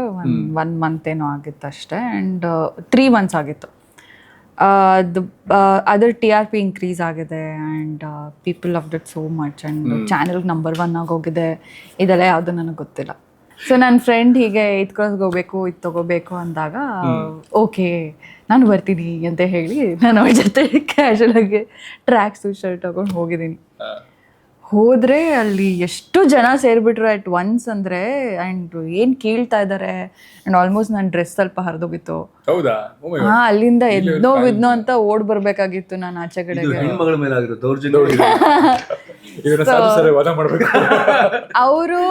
ಒನ್ ಮಂತ್ ಏನೋ ಆಗಿತ್ತು ಅಷ್ಟೇ, ಆ್ಯಂಡ್ 3 months ಆಗಿತ್ತು. ಅದರ TRP ಇನ್ಕ್ರೀಸ್ ಆಗಿದೆ and people loved it so much and channel number 1 ಆಗೋಗಿದೆ. ಇದೆಲ್ಲ ಯಾವುದು ನನಗೆ ಗೊತ್ತಿಲ್ಲ. ಸೊ ನನ್ನ ಫ್ರೆಂಡ್ ಹೀಗೆ ಇದು ಹೋಗ್ಬೇಕು ಇದು ತಗೋಬೇಕು ಅಂದಾಗ ಓಕೆ ನಾನು ಬರ್ತೀನಿ ಅಂತ ಹೇಳಿ ನಾನು ಅವ್ರ ಜೊತೆ ಕ್ಯಾಶುವಲ್ ಆಗಿ ಟ್ರ್ಯಾಕ್ ಸೂಟ್ ಶರ್ಟ್ ತಗೊಂಡು ಹೋಗಿದ್ದೀನಿ. ಹೋದರೆ ಅಲ್ಲಿ ಎಷ್ಟು ಜನ ಸೇರಿಬಿಟ್ರು ಅಟ್ ಒನ್ಸ್ ಅಂದರೆ, ಆ್ಯಂಡ್ ಏನು ಕೇಳ್ತಾ ಇದ್ದಾರೆ, ಆ್ಯಂಡ್ ಆಲ್ಮೋಸ್ಟ್ ನನ್ನ ಡ್ರೆಸ್ ಸ್ವಲ್ಪ ಹರಿದೋಗಿತ್ತು. ಹೌದಾ? ಹಾಂ, ಅಲ್ಲಿಂದ ಎದ್ನೋ ವಿದ್ನೋ ಅಂತ ಓಡ್ ಬರಬೇಕಾಗಿತ್ತು ನಾನು ಆಚೆ ಕಡೆಗೆ. ಹೆಣ್ಮಗಳ ಮೇಲೆ ಆಗಿರೋ ದೌರ್ಜನ್ಯ ವಾದ ಮಾಡ್ಬೇಕು. ಅವರು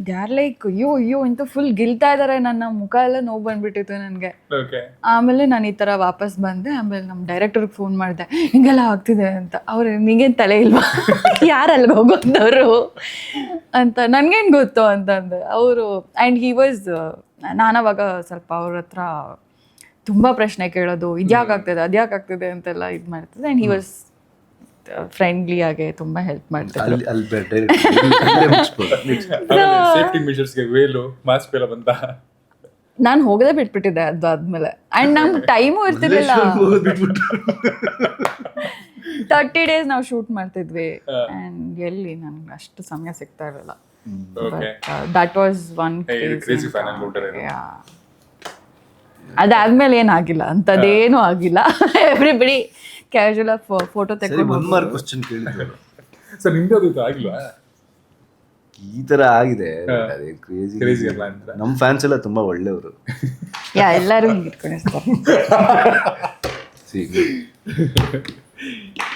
ಯಾರ್ ಲೈಕ್ ಅಯ್ಯೋ ಅಯ್ಯೋ ಅಂತ ಫುಲ್ ಗಿಲ್ತಾ ಇದಾರೆ. ನನ್ನ ಮುಖ ಎಲ್ಲ ನೋವು ಬಂದ್ಬಿಟ್ಟಿತ್ತು ನನಗೆ. ಆಮೇಲೆ ನಾನು ಈ ಥರ ವಾಪಸ್ ಬಂದೆ. ಆಮೇಲೆ ನಮ್ಮ ಡೈರೆಕ್ಟರ್ಗೆ ಫೋನ್ ಮಾಡಿದೆ, ಹಿಂಗೆಲ್ಲ ಆಗ್ತಿದೆ ಅಂತ. ಅವ್ರು ನಿಂಗೇನು ತಲೆ ಇಲ್ವಾ, ಯಾರು ಅಲ್ಲಿಗೆ ಹೋಗೋದವರು ಅಂತ, ನನಗೇನು ಗೊತ್ತು ಅಂತಂದೆ ಅವರು. ಆ್ಯಂಡ್ ಹಿ ವಾಸ್, ನಾನು ಅವಾಗ ಸ್ವಲ್ಪ ಅವ್ರ ಹತ್ರ ತುಂಬ ಪ್ರಶ್ನೆ ಕೇಳೋದು, ಇದ್ಯಾಕಾಗ್ತದೆ ಅದ್ಯಾಕಾಗ್ತಿದೆ ಅಂತೆಲ್ಲ ಇದು ಮಾಡ್ತಿದ್ದೆ. ಆ್ಯಂಡ್ ಹಿ ವಾಸ್ ಫ್ರೆಂಡ್ಲಿ ಆಗಿ ತುಂಬಾ ಹೆಲ್ಪ್ ಮಾಡ್ತಾರೆ. ಸೇಫ್ಟಿ ಮೆಷರ್ಸ್ಗೆ ವೇಲು ಮಾಸ್ಕ್ ಎಲ್ಲ ಬಂತ. ನಾನು ಹೋಗದೆ ಬಿಟ್ಬಿಟ್ಟಿದ್ದೆ ಅದಾದ್ಮೇಲೆ. ಆ್ಯಂಡ್ ನಮ್ಗೆ ಟೈಮು ಇರ್ತಿರ್ಲಿಲ್ಲ. 30 days ನಾವು ಶೂಟ್ ಮಾಡ್ತಿದ್ವಿ ಆ್ಯಂಡ್ ಎಲ್ಲಿ ನನ್ಗೆ ಅಷ್ಟು ಸಮಯ ಸಿಗ್ತಾ ಇರಲಿಲ್ಲ. That was one crazy fan. ಅದಾದ್ಮೇಲೆ ಏನಾಗಿಲ್ಲ, ಅಂಥದ್ದೇನೂ ಆಗಿಲ್ಲ. ಎವ್ರಿಬಡಿ ಕ್ಯಾಶುವಲ್ ಆಗಿ ಫೋಟೋ ತೆಗೆದು. ಸರ್ ನಿಮ್ದು ಆಗಿಲ್ವಾ? ಈ ತರ ಆಗಿದೆ. ಕ್ರೇಜಿ ಅಲ್ಲ ಅಂತ. ನಮ್ಮ ಫ್ಯಾನ್ಸ್ ಎಲ್ಲ ತುಂಬಾ ಒಳ್ಳೆಯವರು. ಎಲ್ಲರೂ ಹಿಂಗೆ ಇಟ್ಕೊಂಡಿರ್ತಾರೆ.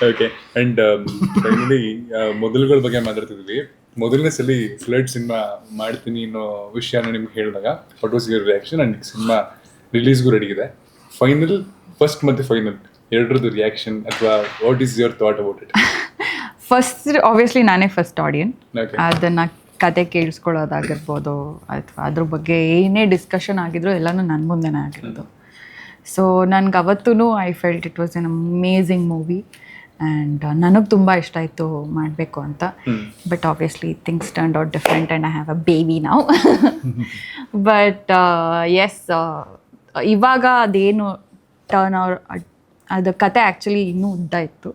ಓಕೆ, ಅಂಡ್ ಫೈನಲಿ ಮೊದಲುಗಳ ಬಗ್ಗೆ ಮಾತಾಡ್ತಿದ್ವಿ. ಮೊದಲನೇ ಸಲ ಫ್ಲಡ್ ಸಿನಿಮಾ ಮಾಡ್ತೀನಿ ಅನ್ನೋ ವಿಷಯನ ನಿಮ್ಗೆ ಹೇಳಿದಾಗ what was your reaction? And cinema ರಿಲೀಸ್ಗೂ ರೆಡಿ ಇದೆ. ಫಸ್ಟ್ ಮತ್ತು ಫೈನಲ್ ಎರಡರದ್ದು ರಿಯಾಕ್ಷನ್ ಅಥವಾ what is your thought about it? First obviously ನಾನೇ ಫಸ್ಟ್ ಆಡಿಯನ್. ಅದನ್ನು ಕತೆ ಕೇಳಿಸ್ಕೊಳ್ಳೋದಾಗಿರ್ಬೋದು ಅಥವಾ ಅದ್ರ ಬಗ್ಗೆ ಏನೇ ಡಿಸ್ಕಷನ್ ಆಗಿದ್ರು ಎಲ್ಲನೂ ನನ್ನ ಮುಂದೆನೇ ಆಗಿರೋದು. ಸೊ ನನಗೆ ಅವತ್ತೂ I felt it was an amazing movie and ನನಗೆ ತುಂಬ ಇಷ್ಟ ಆಯಿತು ಮಾಡಬೇಕು ಅಂತ. But obviously things turned out different and I have a baby now. But yes, ಇವಾಗ ಅದೇನು ಟರ್ನ್ ಅದು ಕತೆ ಆ್ಯಕ್ಚುಲಿ ಇನ್ನೂ ಉದ್ದ ಇತ್ತು.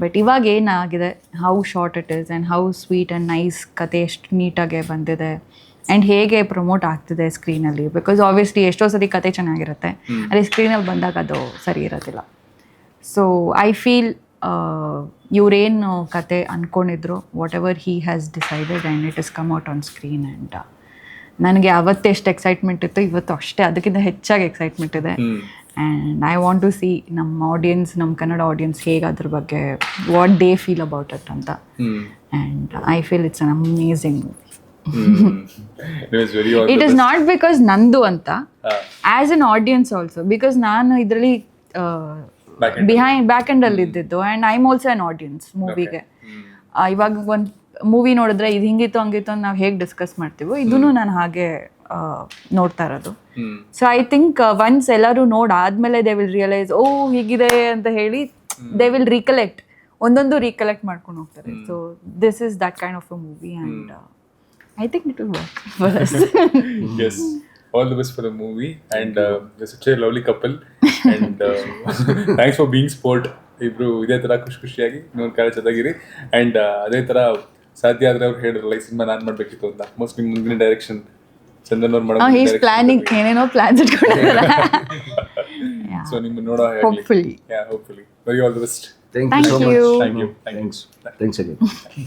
ಬಟ್ ಇವಾಗ ಏನಾಗಿದೆ, how short it is and how sweet and nice ಕತೆ ಎಷ್ಟು ನೀಟಾಗೆ ಬಂದಿದೆ ಆ್ಯಂಡ್ ಹೇಗೆ ಪ್ರಮೋಟ್ ಆಗ್ತಿದೆ ಸ್ಕ್ರೀನಲ್ಲಿ. ಬಿಕಾಸ್ ಆಬ್ವಿಯಸ್ಲಿ ಎಷ್ಟೋ ಸರಿ ಕತೆ ಚೆನ್ನಾಗಿರುತ್ತೆ, ಅದೇ ಸ್ಕ್ರೀನಲ್ಲಿ ಬಂದಾಗ ಅದು ಸರಿ ಇರೋದಿಲ್ಲ. ಸೊ ಐ ಫೀಲ್ ಇವರೇನು ಕತೆ ಅಂದ್ಕೊಂಡಿದ್ರು, whatever he has decided and it is come out on screen. And ನನಗೆ ಅವತ್ತೆಷ್ಟು ಎಕ್ಸೈಟ್ಮೆಂಟ್ ಇತ್ತು, ಇವತ್ತು ಅಷ್ಟೇ, ಅದಕ್ಕಿಂತ ಹೆಚ್ಚಾಗಿ ಎಕ್ಸೈಟ್ಮೆಂಟ್ ಇದೆ. And I want to see ನಮ್ಮ ಆಡಿಯನ್ಸ್, ನಮ್ಮ ಕನ್ನಡ ಆಡಿಯನ್ಸ್ ಹೇಗೆ ಅದ್ರ ಬಗ್ಗೆ what they feel about it ಅಂತ. And I feel it's an amazing movie. It is not because ನಂದು ಅಂತ, as an audience also, because ನಾನು ಇದರಲ್ಲಿ ಬ್ಯಾಕ್ ಎಂಡಲ್ಲಿ ಇದ್ದಿದ್ದು and I am also an audience ಮೂವಿಗೆ. ಇವಾಗ ಒಂದು ಮೂವಿ ನೋಡಿದ್ರೆ ಇದು ಹಿಂಗಿತ್ತು ಹಂಗಿತ್ತು ಅಂತ ನಾವು ಹೇಗೆ ಡಿಸ್ಕಸ್ ಮಾಡ್ತೀವೋ ಇದೂ ನಾನು ಹಾಗೆ ನೋಡ್ತಾ ಇರೋದು. ಸೊ ಐ ಥಿಂಕ್ ಒನ್ಸ್ ಎಲ್ಲರೂ ನೋಡಾದ್ಮೇಲೆ ದೇ ವಿಲ್ ರಿಯಲೈಸ್ ಓ ಹೀಗಿದೆ ಅಂತ ಹೇಳಿ ದೇ ವಿಲ್ ರೀಕಲೆಕ್ಟ್, ಒಂದೊಂದು ರೀಕಲೆಕ್ಟ್ ಮಾಡ್ಕೊಂಡು ಹೋಗ್ತಾರೆ. So this is that kind of a movie and I think it will work for us. Yes, all the best for the movie and you're such a lovely couple and thanks for being sport. ಇಬ್ರು ಇದೇ ಥರ ಖುಷಿಯಾಗಿ ಇನ್ನೊಂದು ಕಾಲ ಚೆನ್ನಾಗಿರಿ. And ಅದೇ ಥರ ಸಾಧ್ಯ ಆದರೆ ಅವ್ರು ಹೇಳಿದ್ರಲ್ಲ ಈ ಸಿನಿಮಾ ನಾನು ಮಾಡಬೇಕಿತ್ತು ಅಂತ. ಮೋಸ್ಟ್ ನಿಮ್ಮ ಮುಂದಿನ ಡೈರೆಕ್ಷನ್ ಚಂದನ್ ಅವ್ರು ಮಾಡೋ ಪ್ಲಾನಿಂಗ್ ಏನೇನೋ ಪ್ಲಾನ್ಸ್ ಇಟ್ಕೊಂಡಿದ್ದಾರೆ. ಸೊ ನಿಮ್ಮ ನೋಡೋ hopefully very all the best. Thank you so much. Thank you. Thanks again.